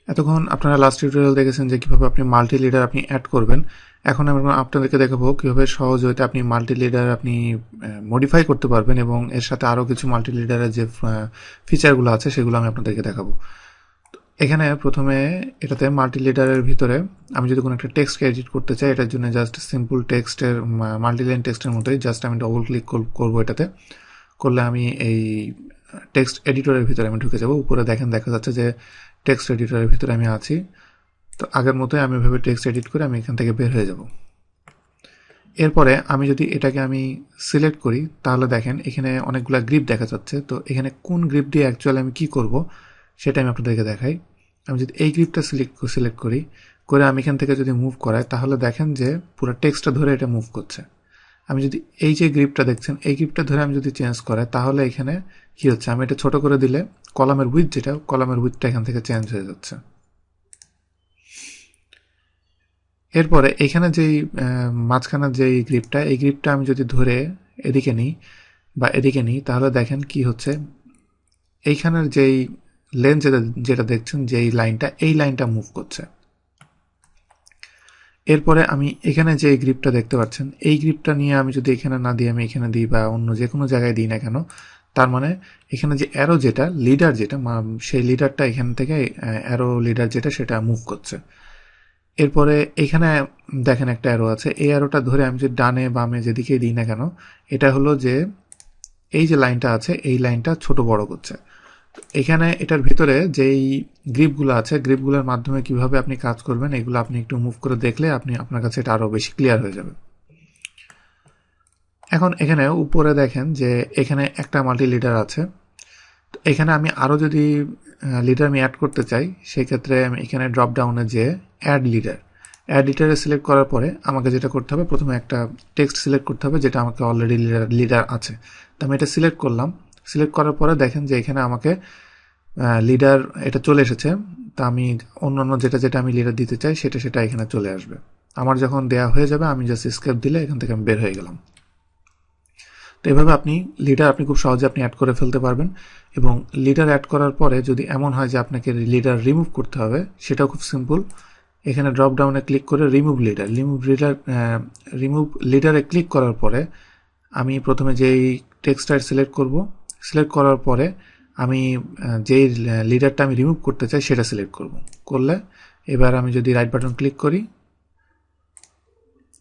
এতক্ষণ আপনারা লাস্ট টিউটোরিয়াল দেখেছেন যে কীভাবে আপনি মাল্টি লিডার আপনি অ্যাড করবেন। এখন আমি আপনাদেরকে দেখাবো কীভাবে সহজ হইতে আপনি মাল্টি লিডার আপনি মডিফাই করতে পারবেন, এবং এর সাথে আরও কিছু মাল্টি লিডারের যে ফিচারগুলো আছে সেগুলো আমি আপনাদেরকে দেখাবো। এখানে প্রথমে এটাতে মাল্টি লিডারের ভিতরে আমি যদি কোনো একটা টেক্সটকে এডিট করতে চাই, এটার জন্য জাস্ট সিম্পল টেক্সটের মাল্টি লাইন টেক্সটের মতোই জাস্ট আমি ডবল ক্লিক করবো এটাতে। করলে আমি এই টেক্সট এডিটরের ভিতরে আমি ঢুকে যাব। উপরে দেখেন দেখা যাচ্ছে যে টেক্সট এডিটরের ভিতরে আমি আছি। তো আগের মতোই আমি এভাবে টেক্সট এডিট করে আমি এখান থেকে বের হয়ে যাব। এরপরে আমি যদি এটাকে আমি সিলেক্ট করি, তাহলে দেখেন এখানে অনেকগুলো গ্রিপ দেখা যাচ্ছে। তো এখানে কোন গ্রিপ দিয়ে অ্যাকচুয়ালি আমি কি করব সেটা আমি আপনাদেরকে দেখাই। আমি যদি এই গ্রিপটা সিলেক্ট করি, করে আমি এখান থেকে যদি মুভ করাই, তাহলে দেখেন যে পুরো টেক্সটটা ধরে এটা মুভ করছে। আমি যদি এই যে গ্রিপটা দেখছেন, এই গ্রিপটা ধরে আমি যদি চেঞ্জ করাই, তাহলে এখানে কি হচ্ছে, আমি এটা ছোট করে দিলে কলামের উইথ, যেটা কলামের উইথটা এখান থেকে চেঞ্জ হয়ে যাচ্ছে। এরপরে এখানে যেই মাঝখানের যেই গ্রিপটা, এই গ্রিপটা আমি যদি ধরে এদিকে নিই বা এদিকে নিই, তাহলে দেখেন কি হচ্ছে, এইখানের যেই লেন যেটা দেখছেন, যেই লাইনটা, এই লাইনটা মুভ করছে। এরপরে আমি এখানে যে গ্রিপটা দেখতে পাচ্ছেন, এই গ্রিপটা নিয়ে আমি যদি এখানে না দিই, আমি এখানে দিই বা অন্য যে কোনো জায়গায় দিই না কেন, তার মানে এখানে যে অ্যারো যেটা লিডার যেটা, সেই লিডারটা এখান থেকে অ্যারো লিডার যেটা সেটা মুভ করছে। এরপরে এখানে দেখেন একটা অ্যারো আছে, এই অ্যারোটা ধরে আমি যদি ডানে বামে যেদিকে দিই না কেন, এটা হলো যে এই যে লাইনটা আছে, এই লাইনটা ছোট বড় করছে। এখানে এটার ভিতরে যেই গ্রিপগুলো আছে, গ্রিপগুলোর মাধ্যমে কিভাবে আপনি কাজ করবেন, এগুলো আপনি একটু মুভ করে দেখলে আপনার কাছে এটা আরও বেশি ক্লিয়ার হয়ে যাবে। এখন এখানে উপরে দেখেন যে এখানে একটা মাল্টি লিডার আছে। এখানে আমি আরও যদি লিডার আমি অ্যাড করতে চাই, সেক্ষেত্রে আমি এখানে ড্রপ ডাউনে যে অ্যাড লিডারে সিলেক্ট করার পরে আমাকে যেটা করতে হবে, প্রথমে একটা টেক্সট সিলেক্ট করতে হবে যেটা আমাকে অলরেডি লিডার আছে। তো আমি এটা সিলেক্ট করলাম। সিলেক্ট করার পরে দেখেন যে এখানে আমাকে লিডার এটা চলে এসেছে। তা আমি অন্যান্য যেটা আমি লিডার দিতে চাই সেটা এখানে চলে আসবে। আমার যখন দেয়া হয়ে যাবে, আমি জাস্ট এসকেপ দিলে এখান থেকে আমি বের হয়ে গেলাম। তো এভাবে আপনি লিডার খুব সহজে আপনি অ্যাড করে ফেলতে পারবেন। এবং লিডার অ্যাড করার পরে যদি এমন হয় যে আপনাকে লিডার রিমুভ করতে হবে, সেটাও খুব সিম্পল। এখানে ড্রপ ডাউনে ক্লিক করে রিমুভ লিডারে ক্লিক করার পরে আমি প্রথমে যেই টেক্সটটা সিলেক্ট করব, সিলেক্ট করার পরে আমি যেই লিডারটা আমি রিমুভ করতে চাই সেটা সিলেক্ট করলে এবার আমি যদি রাইট বাটন ক্লিক করি,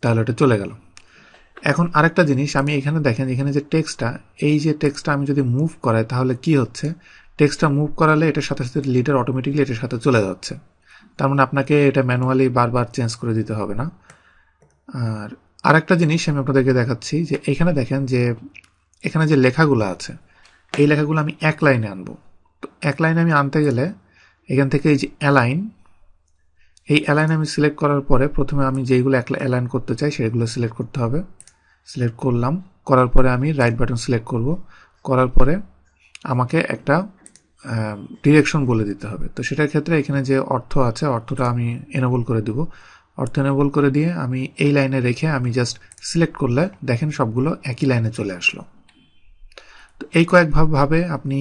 তাহলে এটা চলে গেল। এখন আরেকটা জিনিস, আমি এখানে দেখেন এখানে যে টেক্সটটা, এই যে টেক্সটটা আমি যদি মুভ করাই, তাহলে কি হচ্ছে, টেক্সটটা মুভ করালে এটার সাথে সাথে লিডার অটোমেটিকলি এটার সাথে চলে যাচ্ছে। তার মানে আপনাকে এটা ম্যানুয়ালি বারবার চেঞ্জ করে দিতে হবে না। আর আরেকটা জিনিস আমি আপনাদেরকে দেখাচ্ছি, যে এখানে দেখেন যে এখানে যে লেখাগুলো আছে, এই লেখাগুলো আমি এক লাইনে আনবো। তো এক লাইনে আমি আনতে গেলে এখান থেকে এই যে এই অ্যালাইন আমি সিলেক্ট করার পরে প্রথমে আমি যেইগুলো অ্যালাইন করতে চাই সেগুলো সিলেক্ট করতে হবে। সিলেক্ট করলাম, করার পরে আমি রাইট বাটন সিলেক্ট করব। করার পরে আমাকে একটা ডিরেকশন বলে দিতে হবে। তো সেটার ক্ষেত্রে এখানে যে অর্থ আছে, অর্থটা আমি এনেবল করে দেব। অর্থ এনেবল করে দিয়ে আমি এই লাইনে রেখে আমি জাস্ট সিলেক্ট করলে দেখেন সবগুলো একই লাইনে চলে আসলো। তো এই কয়েকভাবে আপনি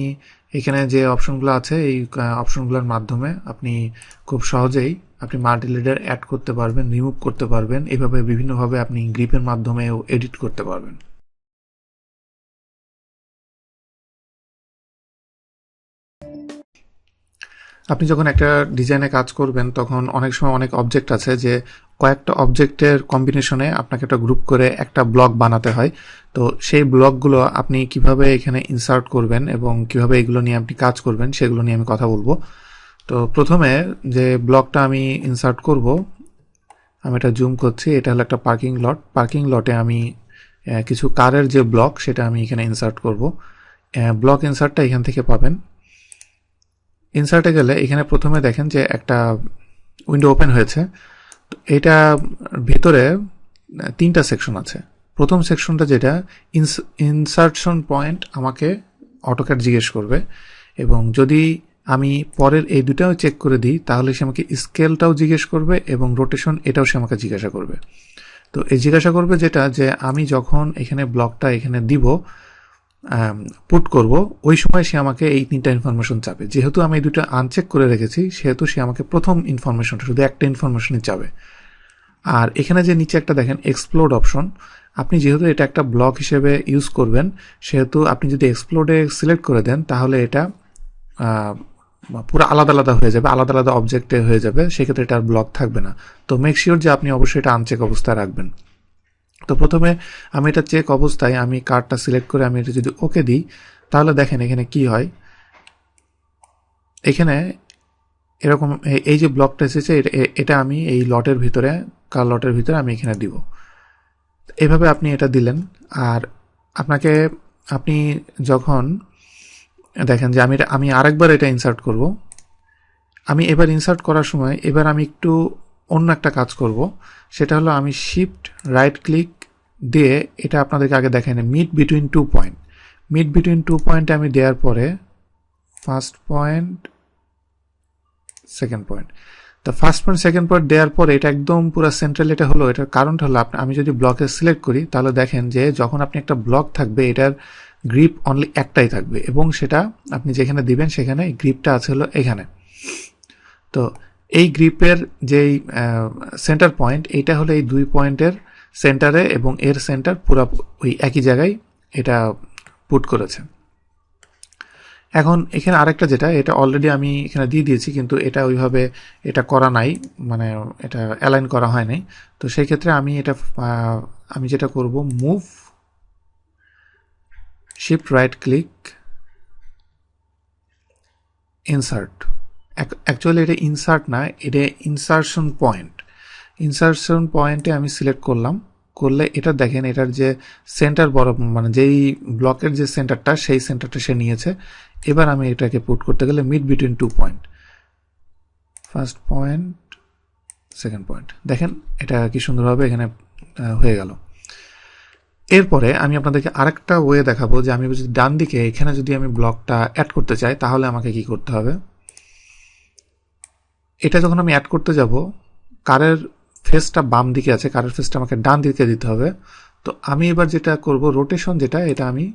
এখানে যে অপশনগুলো আছে, এই অপশনগুলোর মাধ্যমে আপনি খুব সহজেই আপনি মাল্টি লিডার অ্যাড করতে পারবেন, রিমুভ করতে পারবেন। এইভাবে বিভিন্নভাবে আপনি গ্রিপের মাধ্যমেও এডিট করতে পারবেন। আপনি যখন একটা ডিজাইনে কাজ করবেন তখন অনেক সময় অনেক অবজেক্ট আছে যে কয়েকটা অবজেক্টের কম্বিনেশনে আপনাকে একটা গ্রুপ করে একটা ব্লক বানাতে হয়। তো সেই ব্লকগুলো আপনি কিভাবে এখানে ইনসার্ট করবেন এবং কিভাবে এগুলো নিয়ে আপনি কাজ করবেন সেগুলো নিয়ে আমি কথা বলবো। তো প্রথমে যে ব্লকটা আমি ইনসার্ট করব, আমি এটা জুম করছি, এটা হলো একটা পার্কিং লট। পার্কিং লটে আমি কিছু কারের যে ব্লক সেটা আমি এখানে ইনসার্ট করব। ব্লক ইনসার্টটা এখান থেকে পাবেন। ইনসার্টে গেলে এখানে প্রথমে দেখেন যে একটা উইন্ডো ওপেন হয়েছে। তো এটা ভিতরে তিনটা সেকশন আছে। প্রথম সেকশনটা যেটা ইনসার্টশন পয়েন্ট আমাকে অটোক্যাড জিজ্ঞেস করবে, এবং যদি আমি পরের এই দুটাও চেক করে দিই তাহলে সে আমাকে স্কেলটাও জিজ্ঞেস করবে এবং রোটেশন এটাও সে আমাকে জিজ্ঞাসা করবে। তো এই জিজ্ঞাসা করবে যেটা যে আমি যখন এখানে ব্লকটা এখানে দিব পুট করব ওই সময় সে আমাকে এই তিনটা ইনফরমেশন চাবে। যেহেতু আমি এই দুটো আনচেক করে রেখেছি সেহেতু সে আমাকে প্রথম ইনফরমেশনটা শুধু একটা ইনফরমেশনই চাবে। আর এখানে যে নিচে একটা দেখেন এক্সপ্লোড অপশন, আপনি যেহেতু এটা একটা ব্লক হিসেবে ইউজ করবেন সেহেতু আপনি যদি এক্সপ্লোডে সিলেক্ট করে দেন তাহলে এটা পুরো আলাদা আলাদা হয়ে যাবে, আলাদা আলাদা অবজেক্টে হয়ে যাবে, সেক্ষেত্রে এটা আর ব্লক থাকবে না। তো মেক শিওর যে আপনি অবশ্যই এটা আনচেক অবস্থায় রাখবেন। তো প্রথমে আমি এটা চেক অবস্থায় আমি কার্ডটা সিলেক্ট করে আমি এটা যদি ওকে দিই তাহলে দেখেন এখানে কি হয়। এখানে এরকম এই যে ব্লকটা এসেছে এটা আমি এই লটের ভিতরে, কার লটের ভিতরে আমি এখানে দিব। এইভাবে আপনি এটা দিলেন। আর আপনাকে আপনি যখন দেখেন যে আমি আরেকবার এটা ইনসার্ট করব, আমি এবার ইনসার্ট করার সময় এবার আমি একটু অন্য একটা কাজ করব। সেটা হলো আমি শিফট রাইট ক্লিক দিয়ে এটা আপনাদেরকে আগে দেখাই না, mid between 2 point. Mid between 2 পয়েন্টে আমি দেওয়ার পরে ফার্স্ট পয়েন্ট সেকেন্ড পয়েন্ট, তো ফার্স্ট পয়েন্ট সেকেন্ড পয়েন্ট দেওয়ার পরে এটা একদম পুরো সেন্ট্রাল এটা হলো। এটার কারণটা হলো আমি যদি ব্লকে সিলেক্ট করি তাহলে দেখেন যে যখন আপনি একটা ব্লক থাকবে এটার গ্রিপ অনলি একটাই থাকবে, এবং সেটা আপনি যেখানে দিবেন সেখানে গ্রিপটা আছে হলো এখানে। তো এই গ্রিপের যেই সেন্টার পয়েন্ট এইটা হলো এই 2 পয়েন্টের সেন্টারে, এবং এর সেন্টার পুরো ওই একই জায়গায় এটা পুট করেছে। এখন এখানে আরেকটা যেটা এটা অলরেডি আমি এখানে দিয়ে দিয়েছি কিন্তু এটা ওইভাবে এটা করা নাই, মানে এটা অ্যালাইন করা হয় নাই। তো সেই ক্ষেত্রে আমি এটা আমি যেটা করব, move shift right click insert. Actually এটা ইনসার্ট না, এটা ইনসার্শন পয়েন্ট। ইনসার্শন পয়েন্টে আমি সিলেক্ট করলাম, করলে এটা দেখেন এটার যে সেন্টার বড়, মানে যেই ব্লকের যে সেন্টারটা সেই সেন্টারটা সে নিয়েছে। এবার আমি এটাকে পুট করতে গেলে mid between 2 point, first point second point, দেখেন এটা কি সুন্দরভাবে এখানে হয়ে গেল। এরপরে আমি আপনাদেরকে আরেকটা ওয়ে দেখাবো যে আমি যদি ডান দিকে এখানে যদি আমি ব্লকটা অ্যাড করতে চাই তাহলে আমাকে কি করতে হবে। এটা যখন আমি অ্যাড করতে যাব, কারের ফেসটা বাম দিকে আছে, কারের ফেসটা আমাকে ডান দিকে দিতে হবে। তো আমি এবার যেটা করব, রোটেশন যেটা এটা আমি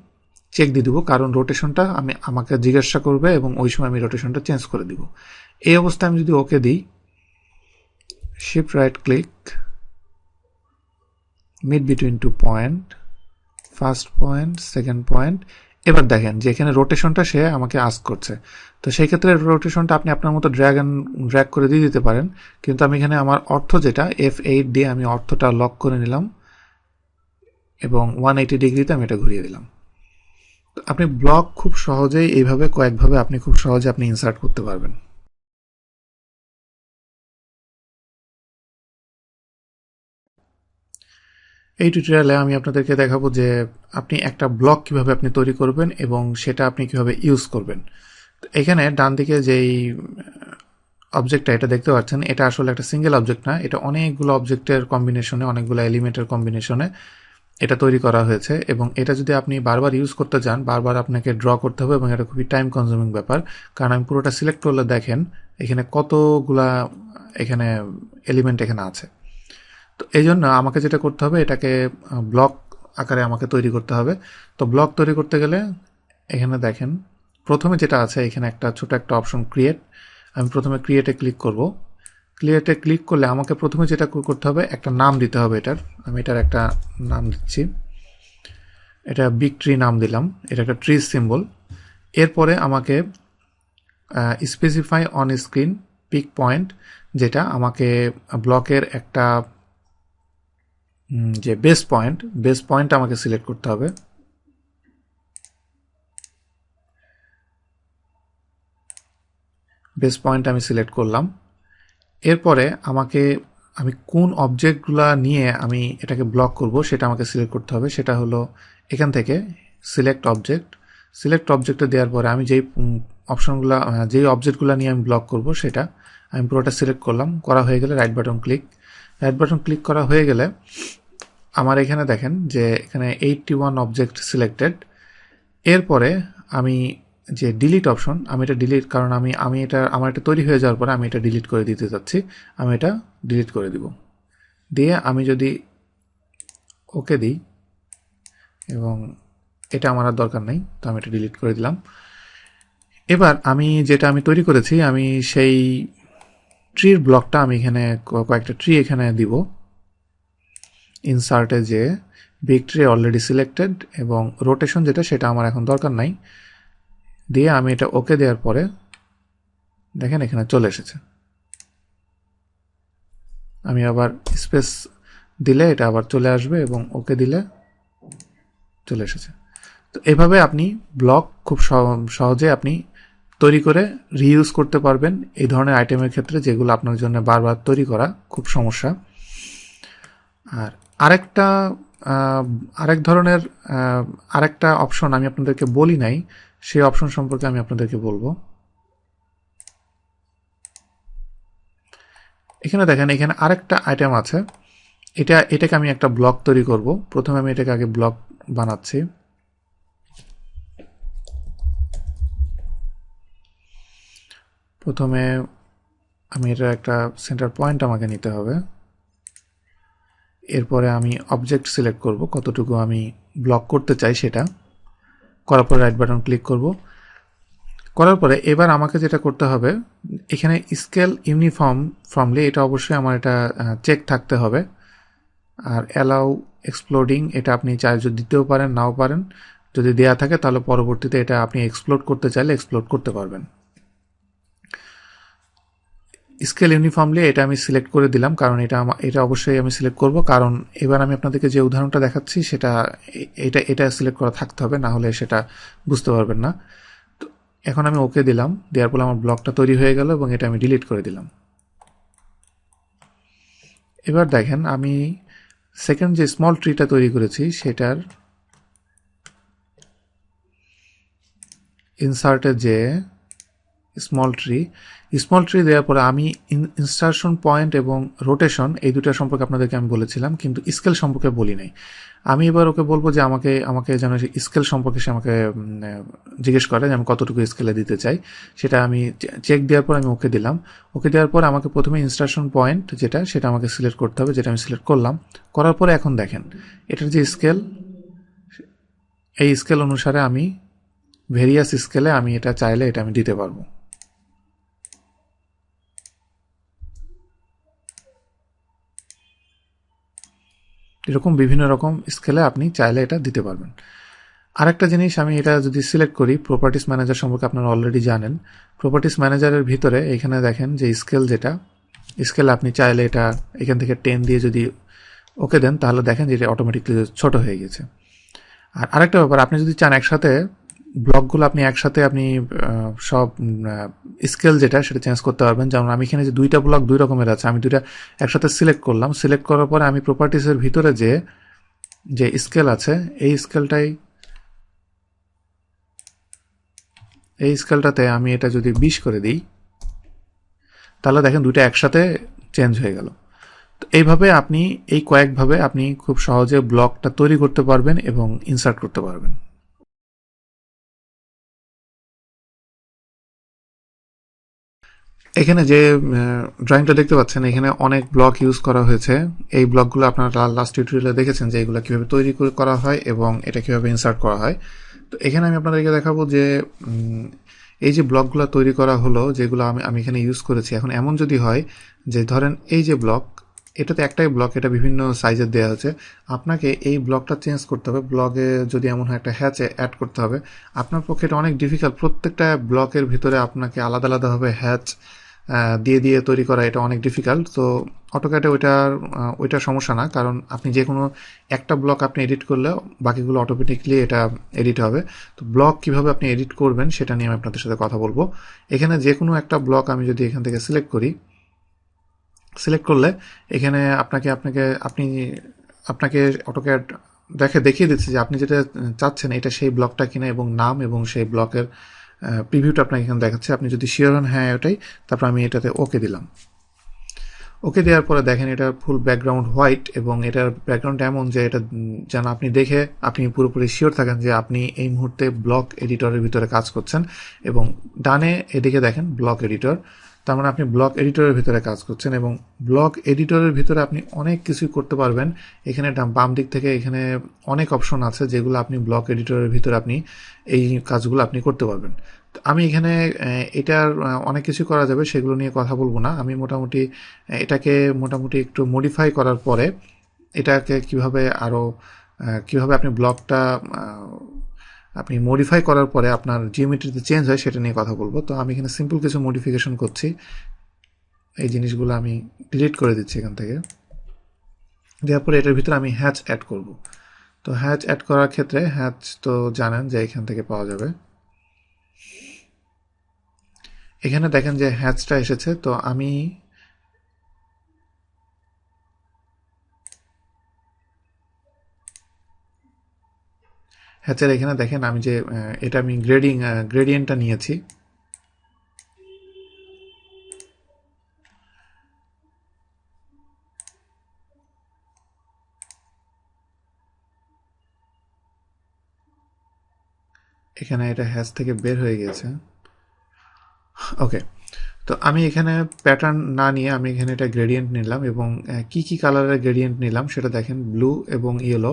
চেক দিয়ে দেবো, কারণ রোটেশনটা আমাকে জিজ্ঞাসা করবে এবং ওই সময় আমি রোটেশনটা চেঞ্জ করে দিব। এই অবস্থায় আমি যদি ওকে দিই, shift right click mid between 2 point, first point second point, এবার দেখেন যে এখানে রোটেশনটা সে আমাকে আস্ক করছে। তো সেই ক্ষেত্রে রোটেশনটা আপনি আপনার মতো ড্র্যাগ করে দিয়ে দিতে পারেন, কিন্তু আমি এখানে আমার অর্থ যেটা F8 দিয়ে আমি অর্থটা লক করে নিলাম এবং 180 ডিগ্রিতে আমি এটা ঘুরিয়ে দিলাম। আপনি ব্লক খুব সহজেই এইভাবে কয়েকভাবে আপনি খুব সহজে আপনি ইনসার্ট করতে পারবেন। এই টিউটোরিয়ালে আমি আপনাদেরকে দেখাবো যে আপনি একটা ব্লক কিভাবে আপনি তৈরি করবেন এবং সেটা আপনি কিভাবে ইউজ করবেন। এখানে ডান দিকে যেই অবজেক্টটা এটা দেখতে পাচ্ছেন এটা আসলে একটা সিঙ্গেল অবজেক্ট না, এটা অনেকগুলো অবজেক্টের কম্বিনেশনে, অনেকগুলো এলিমেন্টের কম্বিনেশনে এটা তৈরি করা হয়েছে। এবং এটা যদি আপনি বারবার ইউজ করতে চান বারবার আপনাকে ড্র করতে হবে এবং এটা খুবই টাইম কনজিউমিং ব্যাপার। কারণ আমি পুরোটা সিলেক্ট করলে দেখেন এখানে কতগুলা এখানে এলিমেন্ট এখানে আছে। তো এই জন্য আমাকে যেটা করতে হবে এটাকে ব্লক আকারে আমাকে তৈরি করতে হবে। তো ব্লক তৈরি করতে গেলে এখানে দেখেন প্রথমে যেটা আছে এখানে একটা ছোট একটা অপশন ক্রিয়েট, আমি প্রথমে ক্রিয়েটে ক্লিক করব। ক্রিয়েটে ক্লিক করলে আমাকে প্রথমে যেটা করতে হবে একটা নাম দিতে হবে এটার। আমি এটার একটা নাম দিচ্ছি, এটা বিগ ট্রি নাম দিলাম, এটা একটা ট্রি সিম্বল। এরপরে আমাকে specify on screen pick point, যেটা আমাকে ব্লকের একটা যে বেস পয়েন্ট আমাকে সিলেক্ট করতে হবে। বেস পয়েন্ট আমি সিলেক্ট করলাম। এরপরে আমি কোন অবজেক্টগুলা নিয়ে আমি এটাকে ব্লক করব সেটা আমাকে সিলেক্ট করতে হবে। সেটা হলো এখান থেকে সিলেক্ট অবজেক্টে দেওয়ার পরে আমি অপশনগুলো যেই অবজেক্টগুলো নিয়ে আমি ব্লক করব সেটা আমি পুরোটা সিলেক্ট করলাম। করা হয়ে গেলে রাইট বাটন ক্লিক করা হয়ে গেলে আমার এখানে দেখেন যে এখানে 81 অবজেক্ট সিলেক্টেড। এরপরে আমি যে ডিলিট অপশন, আমি এটা ডিলিট, কারণ আমি এটা আমার এটা তৈরি হয়ে যাওয়ার পরে আমি এটা ডিলিট করে দিতে চাচ্ছি। আমি এটা ডিলিট করে দিব। দিয়ে আমি যদি ওকে দিই, এবং এটা আমার আর দরকার নেই, তো আমি এটা ডিলিট করে দিলাম। এবার যেটা আমি তৈরি করেছি, আমি সেই ট্রির ব্লকটা আমি এখানে কয়েকটা ট্রি এখানে দিব। ইনসার্টে যে বিগ ট্রি অলরেডি সিলেক্টেড, এবং রোটেশন যেটা সেটা আমার এখন দরকার নাই। দিয়ে আমি এটা ওকে দেওয়ার পরে দেখেন এখানে চলে এসেছে। আমি আবার স্পেস দিলে এটা আবার চলে আসবে, এবং ওকে দিলে চলে এসেছে। তো এভাবে আপনি ব্লক খুব সহজে আপনি তৈরি করে রিইউজ করতে পারবেন এই ধরনের আইটেমের ক্ষেত্রে, যেগুলো আপনার জন্য বারবার তৈরি করা খুব সমস্যা। আর আরেক ধরনের আরেকটা অপশন আমি আপনাদেরকে বলি নাই, সেই অপশন সম্পর্কে আমি আপনাদেরকে বলবো। এখানে দেখেন, এখানে আরেকটা আইটেম আছে। এটাকে আমি একটা ব্লক তৈরি করব। প্রথমে আমি এটাকে আগে ব্লক বানাচ্ছি। প্রথমে আমি এটা একটা সেন্টার পয়েন্ট আমাকে নিতে হবে। এরপরে আমি অবজেক্ট সিলেক্ট করব, কতটুকু আমি ব্লক করতে চাই সেটা। করার পরে রাইট বাটন ক্লিক করব। করার পরে এবার আমাকে যেটা করতে হবে, এখানে স্কেল ইউনিফর্মলি, এটা অবশ্যই আমার এটা চেক থাকতে হবে। আর অ্যালাউ এক্সপ্লোডিং, এটা আপনি চাই যদি দিতেও পারেন, নাও পারেন। যদি দেয়া থাকে তাহলে পরবর্তীতে এটা আপনি এক্সপ্লোড করতে চাইলে এক্সপ্লোড করতে পারবেন। স্কেল ইউনিফর্মলি এটা আমি সিলেক্ট করে দিলাম, কারণ এটা অবশ্যই আমি সিলেক্ট করব, কারণ এবার আমি আপনাদেরকে যে উদাহরণটা দেখাচ্ছি সেটা এটা সিলেক্ট করা থাকতে হবে, না হলে সেটা বুঝতে পারবেন না। তো এখন আমি ওকে দিলাম, দেওয়ার পরে আমার ব্লকটা তৈরি হয়ে গেল, এবং এটা আমি ডিলিট করে দিলাম। এবার দেখেন, আমি সেকেন্ড যে স্মল ট্রিটা তৈরি করেছি সেটার ইনসার্টে যে স্মল ট্রি দেওয়ার পরে আমি ইনসার্শন পয়েন্ট এবং রোটেশন এই দুটো সম্পর্কে আপনাদেরকে আমি বলেছিলাম, কিন্তু স্কেল সম্পর্কে বলি নাই। আমি এবার ওকে বলবো যে আমাকে যেন স্কেল সম্পর্কে সে আমাকে জিজ্ঞেস করে যে আমি কতটুকু স্কেলে দিতে চাই। সেটা আমি চেক দেওয়ার পর আমি ওকে দিলাম। ওকে দেওয়ার পর আমাকে প্রথমে ইনসার্শন পয়েন্ট সেটা আমাকে সিলেক্ট করতে হবে, যেটা আমি সিলেক্ট করলাম। করার পরে এখন দেখেন এটার যে স্কেল, এই স্কেল অনুসারে আমি ভেরিয়াস স্কেলে আমি এটা চাইলে এটা আমি দিতে পারবো। এরকম বিভিন্ন রকম স্কেলে আপনি চাইলে এটা দিতে পারবেন। আরেকটা জিনিস, আমি এটা যদি সিলেক্ট করি, প্রপার্টিস ম্যানেজার সম্পর্কে আপনারা অলরেডি জানেন। প্রপার্টিস ম্যানেজারের ভিতরে এখানে দেখেন যে স্কেল আপনি চাইলে এটা এখান থেকে 10 দিয়ে যদি ওকে দেন, তাহলে দেখেন যে এটা অটোমেটিকলি ছোট হয়ে গেছে। আর আরেকটা ব্যাপার, আপনি যদি চান একসাথে ব্লকগুলো আপনি সব স্কেল যেটা সেটা চেঞ্জ করতে পারবেন। যেমন আমি এখানে যে দুইটা ব্লক দুই রকমের আছে, আমি দুইটা একসাথে সিলেক্ট করলাম। সিলেক্ট করার পরে আমি প্রপার্টিসের ভিতরে যে স্কেল আছে, এই স্কেলটাতে আমি এটা যদি 20 করে দিই, তাহলে দেখেন দুইটা একসাথে চেঞ্জ হয়ে গেল। তো এইভাবে আপনি কয়েকভাবে আপনি খুব সহজে ব্লকটা তৈরি করতে পারবেন এবং ইনসার্ট করতে পারবেন। এখানে যে ড্রয়িংটা দেখতে পাচ্ছেন, এখানে অনেক ব্লক ইউজ করা হয়েছে। এই ব্লকগুলো আপনারা লাস্ট টিউটোরিয়ালে দেখেছেন যে এগুলো কিভাবে তৈরি করা হয় এবং এটা কিভাবে ইনসার্ট করা হয়। তো এখানে আমি আপনাদেরকে দেখাবো যে এই যে ব্লকগুলো তৈরি করা হলো, যেগুলো আমি এখানে ইউজ করেছি। এখন এমন যদি হয় যে ধরেন এই যে ব্লক, এটাতে একটাই ব্লক, এটা বিভিন্ন সাইজের দেওয়া হচ্ছে। আপনাকে এই ব্লকটা চেঞ্জ করতে হবে, ব্লকে যদি এমন হয় একটা হ্যাচ অ্যাড করতে হবে। আপনার পক্ষে এটা অনেক ডিফিকাল্ট, প্রত্যেকটা ব্লকের ভিতরে আপনাকে আলাদা আলাদাভাবে হ্যাচ দিয়ে দিয়ে তৈরি করা, এটা অনেক ডিফিকাল্ট। তো অটোক্যাডে ওইটা সমস্যা না, কারণ আপনি যে কোনো একটা ব্লক আপনি এডিট করলে বাকিগুলো অটোমেটিকলি এটা এডিট হবে। তো ব্লক কিভাবে আপনি এডিট করবেন সেটা নিয়ে আমি আপনাদের সাথে কথা বলবো। এখানে যে কোনো একটা ব্লক আমি যদি এখান থেকে সিলেক্ট করি, সিলেক্ট করলে এখানে আপনাকে অটোক্যাড দেখিয়ে দিচ্ছে যে আপনি যেটা চাচ্ছেন এটা সেই ব্লকটা কিনা, এবং নাম এবং সেই ব্লকের প্রিভিউটা আপনাকে এখানে দেখাচ্ছে। আপনি যদি শিওর হন হ্যাঁ ওটাই, তারপর আমি এটাতে ওকে দিলাম। ওকে দেওয়ার পরে দেখেন এটা ফুল ব্যাকগ্রাউন্ড হোয়াইট, এবং এটার ব্যাকগ্রাউন্ড এমন যে এটা যেন আপনি দেখে আপনি পুরোপুরি শিওর থাকেন যে আপনি এই মুহূর্তে ব্লক এডিটরের ভিতরে কাজ করছেন। এবং ডানে এদিকে দেখেন ব্লক এডিটর, তার মানে আপনি ব্লক এডিটরের ভিতরে কাজ করছেন, এবং ব্লক এডিটরের ভিতরে আপনি অনেক কিছুই করতে পারবেন। এখানে বাম দিক থেকে এখানে অনেক অপশন আছে যেগুলো আপনি ব্লক এডিটরের ভিতরে আপনি এই কাজগুলো আপনি করতে পারবেন। আমি এখানে এটার অনেক কিছু করা যাবে, সেগুলো নিয়ে কথা বলবো না। আমি এটাকে মোটামুটি একটু মডিফাই করার পরে এটাকে কিভাবে আপনি ব্লকটা আপনি মডিফাই করার পরে আপনার জিওমেট্রিতে চেঞ্জ হয় সেটা নিয়ে কথা বলবো। তো আমি এখানে সিম্পল কিছু মডিফিকেশন করছি, এই জিনিসগুলো আমি ডিলিট করে দিচ্ছি এখান থেকে। দেওয়ার পরে এটার ভিতরে আমি হ্যাচ অ্যাড করব। তো হ্যাচ অ্যাড করার ক্ষেত্রে হ্যাচ তো জানেন যে এখান থেকে পাওয়া যাবে। এখানে দেখেন যে হ্যাচটা এসেছে। তো আমি হ্যাচের এখানে দেখেন আমি যে এটা আমি গ্রেডিয়েন্টটা নিয়েছি। এখানে এটা হ্যাচ থেকে বের হয়ে গেছে। ওকে, তো আমি এখানে প্যাটার্ন না নিয়ে আমি এখানে এটা গ্রেডিয়েন্ট নিলাম, এবং কি কি কালারের গ্রেডিয়েন্ট নিলাম সেটা দেখেন, ব্লু এবং ইয়েলো,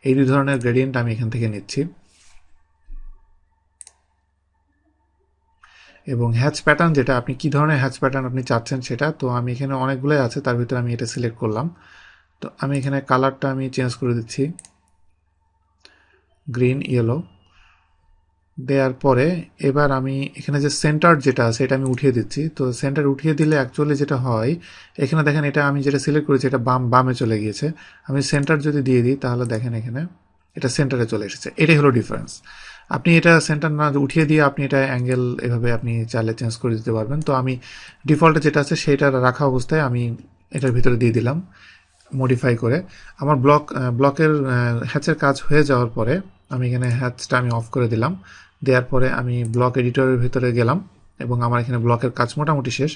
এই দুই ধরনের গ্রেডিয়েন্ট আমি এখান থেকে নিচ্ছি। এবং হ্যাচ প্যাটার্ন যেটা, আপনি কি ধরনের হ্যাচ প্যাটার্ন আপনি চাচ্ছেন সেটা, তো আমি এখানে অনেকগুলোই আছে, তার ভিতরে আমি এটা সিলেক্ট করলাম। তো আমি এখানে কালারটা আমি চেঞ্জ করে দিচ্ছি, গ্রিন ইয়েলো দেওয়ার পরে এবার আমি এখানে যে সেন্টার যেটা আছে এটা আমি উঠিয়ে দিচ্ছি। তো সেন্টার উঠিয়ে দিলে অ্যাকচুয়ালি যেটা হয়, এখানে দেখেন এটা আমি যেটা সিলেক্ট করেছি এটা বামে চলে গিয়েছে। আমি সেন্টার যদি দিয়ে দিই তাহলে দেখেন এখানে এটা সেন্টারে চলে এসেছে। এটাই হলো ডিফারেন্স। আপনি এটা সেন্টার না উঠিয়ে দিয়ে আপনি এটা অ্যাঙ্গেল এভাবে আপনি চাইলে চেঞ্জ করে দিতে পারবেন। তো আমি ডিফল্টে যেটা আছে সেটা রাখা অবস্থায় আমি এটার ভিতরে দিয়ে দিলাম মডিফাই করে। আমার ব্লকের হ্যাচের কাজ হয়ে যাওয়ার পরে আমি এখানে হ্যাচটা আমি অফ করে দিলাম। দেওয়ার পরে আমি ব্লক এডিটরের ভিতরে গেলাম, এবং আমার এখানে ব্লকের কাজ মোটামুটি শেষ।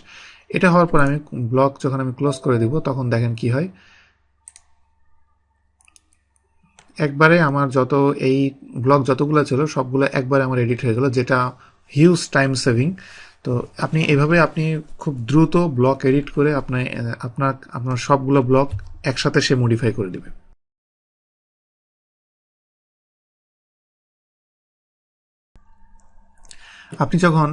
এটা হওয়ার পরে আমি ব্লক যখন আমি ক্লোজ করে দিব তখন দেখেন কি হয়, একবারে আমার এই ব্লক যতগুলো ছিল সবগুলো একবারে আমার এডিট হয়ে গেল, যেটা হিউজ টাইম সেভিং। তো আপনি খুব দ্রুত ব্লক এডিট করে আপনার সবগুলো ব্লক একসাথে সে মডিফাই করে দেবে। আপনি যখন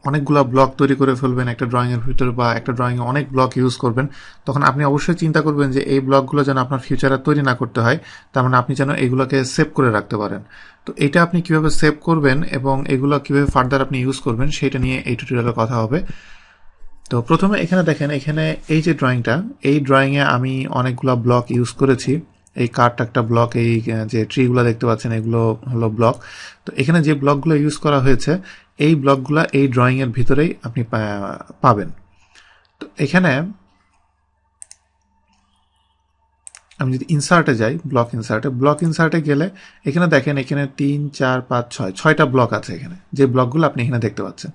অনেকগুলো ব্লক তৈরি করে ফেলবেন একটা ড্রয়িংয়ের ভিতরে, বা একটা ড্রয়িংয়ে অনেক ব্লক ইউজ করবেন, তখন আপনি অবশ্যই চিন্তা করবেন যে এই ব্লকগুলো যেন আপনার ফিউচারে তৈরি না করতে হয়। তার মানে আপনি যেন এগুলোকে সেভ করে রাখতে পারেন। তো এটা আপনি কিভাবে সেভ করবেন এবং এগুলো কিভাবে ফার্দার আপনি ইউজ করবেন সেটা নিয়ে এই টিউটোরিয়ালে কথা হবে। তো প্রথমে এখানে দেখেন, এখানে এই যে এই ড্রয়িংয়ে আমি অনেকগুলো ব্লক ইউজ করেছি। এই কার্ডটা একটা ব্লক, এই যে ট্রিগুলো দেখতে পাচ্ছেন এগুলো হলো ব্লক। তো এখানে যে ব্লকগুলো ইউজ করা হয়েছে এই ব্লকগুলো এই ড্রয়িংয়ের ভিতরেই আপনি পাবেন। তো এখানে আমি যদি ইনসার্টে যাই, ব্লক ইনসার্টে গেলে এখানে দেখেন এখানে 3, 4, 5, 6টা ব্লক আছে এখানে, যে ব্লকগুলো আপনি এখানে দেখতে পাচ্ছেন।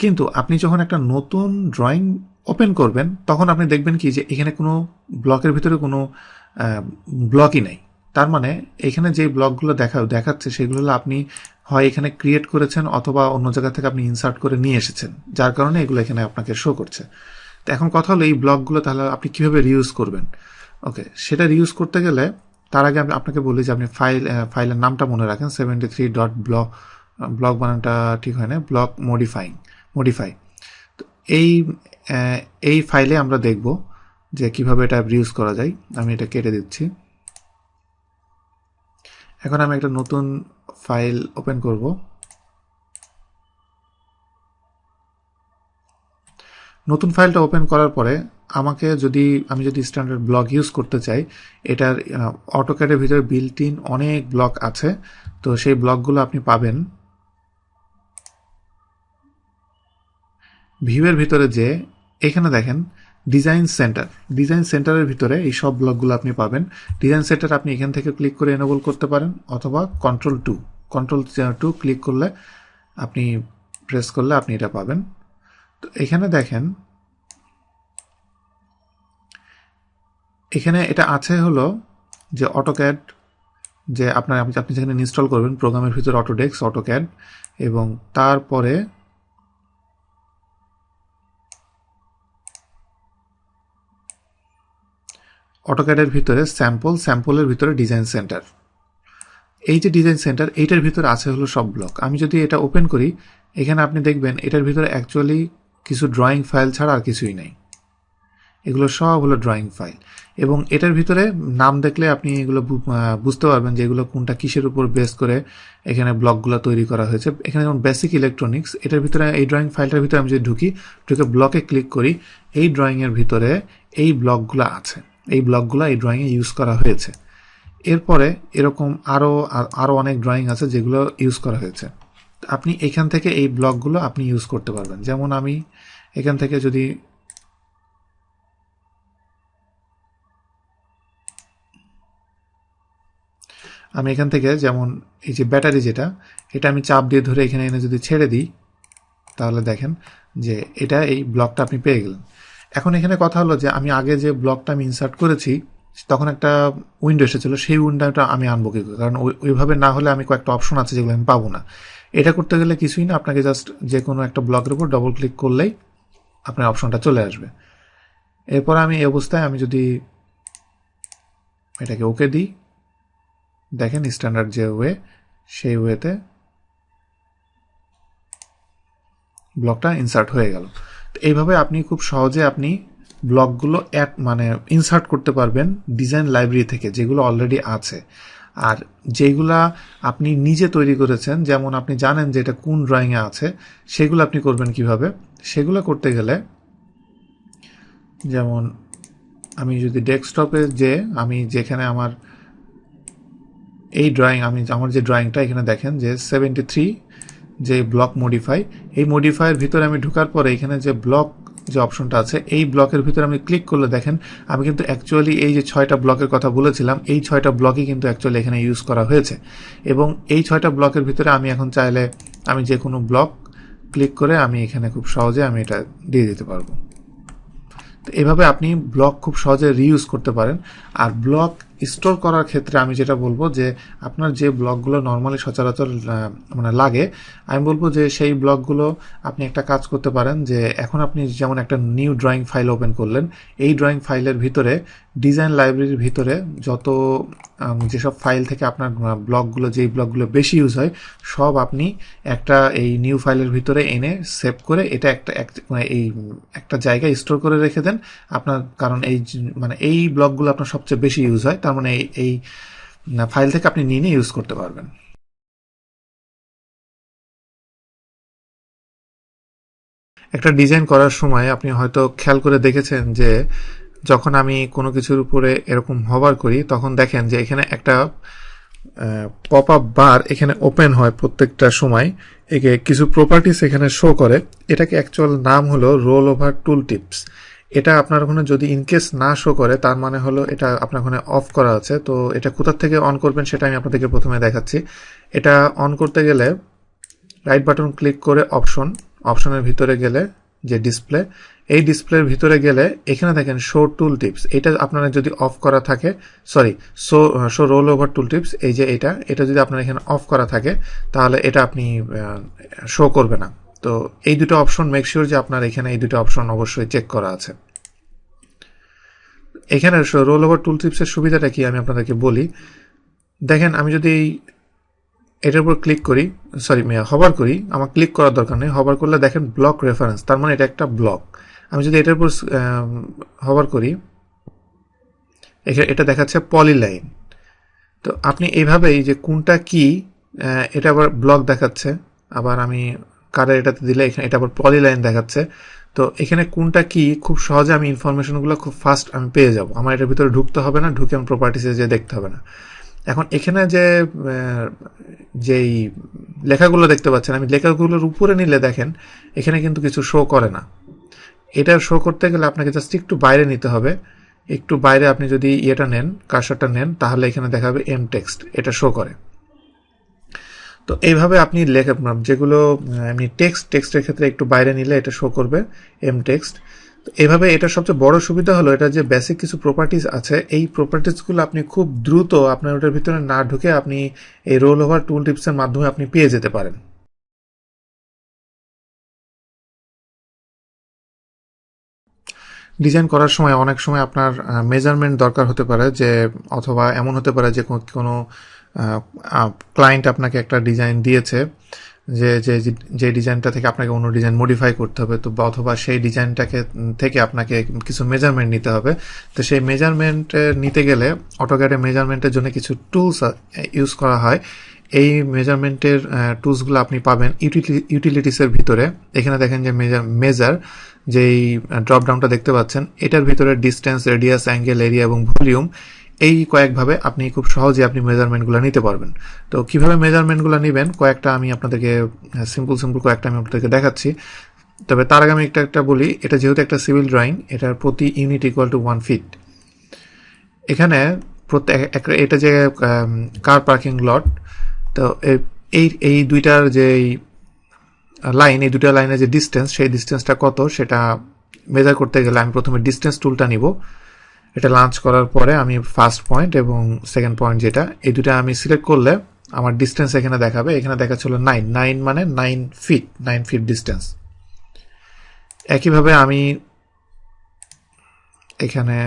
কিন্তু আপনি যখন একটা নতুন ড্রয়িং ওপেন করবেন তখন আপনি দেখবেন কি যে এখানে কোনো ব্লকের ভিতরে কোনো ব্লকই নেই। তার মানে এখানে যে ব্লকগুলো দেখাচ্ছে সেগুলো আপনি হয় এখানে ক্রিয়েট করেছেন অথবা অন্য জায়গা থেকে আপনি ইনসার্ট করে নিয়ে এসেছেন, যার কারণে এগুলো এখানে আপনাকে শো করছে। তো এখন কথা হলো এই ব্লকগুলো তাহলে আপনি কিভাবে রিউজ করবেন। ওকে, সেটা রিউজ করতে গেলে তার আগে আমি আপনাকে বলি যে আপনি ফাইলের নামটা মনে রাখেন, 73.block বানানটা ঠিক হয় না, ব্লক মডিফাই। তো এই ফাইলে আমরা দেখব যে কিভাবে এটা রিউজ করা যায়। আমি এটা কেটে দিচ্ছি। এখন আমি একটা নতুন ফাইল ওপেন করব। নতুন ফাইলটা ওপেন করার পরে আমি যদি স্ট্যান্ডার্ড ব্লক ইউজ করতে চাই, এটার অটোক্যাডের ভিতরে বিল্ট ইন অনেক ব্লক আছে। তো সেই ব্লকগুলো আপনি পাবেন ভিউয়ের ভিতরে, যে এখানে দেখেন ডিজাইন সেন্টারের ভিতরে এই সব ব্লকগুলো আপনি পাবেন। ডিজাইন সেন্টার আপনি এখান থেকে ক্লিক করে এনেবল করতে পারেন, অথবা কন্ট্রোল টু ক্লিক করলে আপনি প্রেস করলে আপনি এটা পাবেন। তো এখানে দেখেন, এখানে এটা আছে হলো যে অটোক্যাড, যে আপনি যেখানে ইনস্টল করবেন প্রোগ্রামের ভিতরে অটোডেস্ক, অটোক্যাড, এবং তারপরে অটোক্যাডের ভিতরে স্যাম্পলের ভিতরে ডিজাইন সেন্টার। এই যে ডিজাইন সেন্টার, এইটার ভিতরে আছে হলো সব ব্লক। আমি যদি এটা ওপেন করি, এখানে আপনি দেখবেন এটার ভিতরে অ্যাকচুয়ালি কিছু ড্রয়িং ফাইল ছাড়া আর কিছুই নাই। এগুলো সব হলো ড্রয়িং ফাইল, এবং এটার ভিতরে নাম দেখলে আপনি এগুলো বুঝতে পারবেন যে এগুলো কোনটা কিসের উপর বেস করে এখানে ব্লকগুলো তৈরি করা হয়েছে। এখানে যেমন বেসিক ইলেকট্রনিক্স, এটার ভিতরে এই ড্রয়িং ফাইলটার ভিতরে আমি যদি ঢুকে ব্লকে ক্লিক করি, এই ড্রয়িংয়ের ভিতরে এই ব্লকগুলো আছে, এই ব্লকগুলো এই ড্রয়িংয়ে ইউজ করা হয়েছে। এরপরে এরকম আরও অনেক ড্রয়িং আছে যেগুলো ইউজ করা হয়েছে। আপনি এখান থেকে এই ব্লকগুলো আপনি ইউজ করতে পারবেন। যেমন আমি এখান থেকে যদি যেমন এই যে ব্যাটারি, এটা আমি চাপ দিয়ে ধরে এখানে এনে যদি ছেড়ে দিই, তাহলে দেখেন যে এই ব্লকটা আপনি পেয়ে গেলেন। এখন এখানে কথা হলো যে আমি আগে যে ব্লকটা আমি ইনসার্ট করেছি, তখন একটা উইন্ডো এসেছিল, সেই উইন্ডোটা আমি আনবো কি করে? কারণ ওইভাবে না হলে আমি কয়েকটা অপশন আছে যেগুলো আমি পাবো না। এটা করতে গেলে কিছুই না, আপনাকে জাস্ট যে কোনো একটা ব্লকের উপর ডবল ক্লিক করলেই আপনার অপশনটা চলে আসবে। এরপর আমি এই অবস্থায় আমি যদি এটাকে ওকে দিই, দেখেন স্ট্যান্ডার্ড যে ওয়ে, সেই ওয়েতে ব্লকটা ইনসার্ট হয়ে গেল। এইভাবে আপনি খুব সহজে আপনি ব্লকগুলো ইনসার্ট করতে পারবেন ডিজাইন লাইব্রেরি থেকে, যেগুলো অলরেডি আছে। আর যেগুলা আপনি নিজে তৈরি করেছেন, যেমন আপনি জানেন যে এটা কোন ড্রয়িংয়ে আছে, সেগুলো আপনি করবেন কিভাবে? সেগুলো করতে গেলে, যেমন আমি যদি ডেস্কটপে আমি যেখানে আমার আমার যে ড্রয়িংটা এখানে দেখেন যে 73 যে ব্লক মডিফাই, এই মডিফাইয়ের ভিতরে আমি ঢোকার পরে এখানে যে ব্লক যে অপশনটা আছে, এই ব্লকের ভিতরে আমি ক্লিক করলে দেখেন আমি কিন্তু অ্যাকচুয়ালি এই যে 6টা ব্লকের কথা বলেছিলাম, এই 6টা ব্লকই কিন্তু অ্যাকচুয়ালি এখানে ইউজ করা হয়েছে। এবং এই 6টা ব্লকের ভিতরে আমি এখন চাইলে আমি যে কোনো ব্লক ক্লিক করে আমি এখানে খুব সহজে আমি এটা দিয়ে দিতে পারবো। তো এভাবে আপনি ব্লক খুব সহজে রিইউজ করতে পারেন। আর ব্লক স্টোর করার ক্ষেত্রে আমি যেটা বলবো, যে আপনার যে ব্লকগুলো নর্মালি সচরাচর লাগে, আমি বলবো যে সেই ব্লকগুলো আপনি একটা কাজ করতে পারেন, যে এখন আপনি যেমন একটা নিউ ড্রয়িং ফাইল ওপেন করলেন, এই ড্রয়িং ফাইলের ভিতরে ডিজাইন লাইব্রেরির ভিতরে যেসব ফাইল থেকে আপনার যেই ব্লকগুলো বেশি ইউজ হয়, সব আপনি এই নিউ ফাইলের ভিতরে এনে সেভ করে এটা একটা জায়গায় স্টোর করে রেখে দেন আপনার। কারণ এই ব্লকগুলো আপনার সবচেয়ে বেশি ইউজ হয়, তার মানে এই ফাইল থেকে আপনি নিয়ে ইউজ করতে পারবেন। একটা ডিজাইন করার সময় আপনি হয়তো খেয়াল করে দেখেছেন যে যখন আমি কোনো কিছুর উপরে এরকম হভার করি, তখন দেখেন যে এখানে একটা পপ আপ বার এখানে ওপেন হয় প্রত্যেকটা সময়, একে কিছু প্রপার্টিস এখানে শো করে। এটাকে অ্যাকচুয়াল নাম হলো রোল ওভার টুল টিপস। এটা আপনার ওখানে যদি ইনকেস না শো করে, তার মানে হলো এটা আপনার ওখানে অফ করা আছে। তো এটা কোথা থেকে অন করবেন সেটা আমি আপনাদেরকে প্রথমে দেখাচ্ছি। এটা অন করতে গেলে রাইট বাটন ক্লিক করে অপশনের ভিতরে গেলে যে ডিসপ্লে, এই ডিসপ্লের ভিতরে গেলে এখানে দেখেন শো টুল টিপস। এটা আপনারা যদি অফ করা থাকে, শো রোল ওভার টুল টিপস, এই যে এটা যদি আপনার এখানে অফ করা থাকে, তাহলে এটা আপনি শো করবে না। তো এই দুটো অপশন মেক শিওর যে আপনার এখানে এই দুটো অপশন অবশ্যই চেক করা আছে। এখানে রোল ওভার টুল টিপসের সুবিধাটা কি আমি আপনাদেরকে বলি। দেখেন আমি যদি এটার উপর ক্লিক করি, হভার করি, আমার ক্লিক করার দরকার নেই, হভার করলে দেখেন ব্লক রেফারেন্স, তার মানে এটা একটা ব্লক। আমি যদি এটার উপর হভার করি, এটা দেখাচ্ছে পলিলাইন। তো আপনি এইভাবেই যে কোনটা কি, এটা আবার ব্লক দেখাচ্ছে, আবার আমি কারের এটাতে দিলে এখানে এটা আবার পলিলাইন দেখাচ্ছে। তো এখানে কোনটা কি খুব সহজে আমি ইনফরমেশনগুলো খুব ফাস্ট আমি পেয়ে যাব, আমার এটার ভিতরে ঢুকতে হবে না, ঢুকে আমি প্রপার্টিসে যে দেখতে হবে না। এখন এখানে যেই লেখাগুলো দেখতে পাচ্ছেন, আমি লেখাগুলোর উপরে নিলে দেখেন এখানে কিন্তু কিছু শো করে না। এটা শো করতে গেলে আপনাকে জাস্ট একটু বাইরে নিতে হবে। একটু বাইরে আপনি যদি ইয়েটা নেন, কার্সারটা নেন, তাহলে এখানে দেখাবে এম টেক্সট, এটা শো করে। তো এইভাবে আপনি লেখা যেগুলো এমনি টেক্সটের ক্ষেত্রে একটু বাইরে নিলে এটা শো করবে এম টেক্সট। তো এইভাবে এটা সবচেয়ে বড় সুবিধা হলো এটা যে বেসিক কিছু প্রপার্টিজ আছে, এই প্রপার্টিজগুলো আপনি খুব দ্রুত আপনার ওটার ভিতরে না ঢুকে আপনি এই রোল ওভার টুল টিপসের মাধ্যমে আপনি পেয়ে যেতে পারেন। ডিজাইন করার সময় অনেক সময় আপনার মেজারমেন্ট দরকার হতে পারে, যে অথবা এমন হতে পারে যে কোনো ক্লায়েন্ট আপনাকে একটা ডিজাইন দিয়েছে, যে ডিজাইনটা থেকে আপনাকে অন্য ডিজাইন মডিফাই করতে হবে, তো অথবা সেই ডিজাইনটাকে থেকে আপনাকে কিছু মেজারমেন্ট নিতে হবে। তো সেই মেজারমেন্ট নিতে গেলে অটোক্যাডে মেজারমেন্টের জন্য কিছু টুলস ইউজ করা হয়। এই মেজারমেন্টের টুলসগুলো আপনি পাবেন ইউটিলিটিসের ভিতরে। এখানে দেখেন যে মেজার যেই ড্রপ ডাউনটা দেখতে পাচ্ছেন, এটার ভিতরে ডিস্টেন্স, রেডিয়াস, অ্যাঙ্গেল, এরিয়া এবং ভলিউম, এই কয়েকভাবে আপনি খুব সহজে আপনি মেজারমেন্টগুলো নিতে পারবেন। তো কিভাবে মেজারমেন্টগুলো নেবেন কয়েকটা আমি আপনাদেরকে সিম্পল কয়েকটা আমি আপনাদেরকে দেখাচ্ছি। তবে তার আগে আমি একটা বলি, এটা যেহেতু একটা সিভিল ড্রয়িং, এটার প্রতি ইউনিট ইকুয়াল টু 1 ফিট। এখানে এটা যে কার পার্কিং লট, তো এই দুইটার যে লাইন, এই দুটা লাইনের যে ডিস্টেন্স, সেই ডিস্টেন্সটা কত সেটা মেজার করতে গেলে আমি প্রথমে ডিস্টেন্স টুলটা নিব। এটা লঞ্চ করার পরে আমি ফার্স্ট পয়েন্ট এবং সেকেন্ড পয়েন্ট যেটা, এই দুটা আমি সিলেক্ট করলে আমার ডিস্টেন্স এখানে দেখাবে। এখানে দেখাচ্ছিল 9 মানে 9 ফিট ডিস্টেন্স। একইভাবে আমি এখানে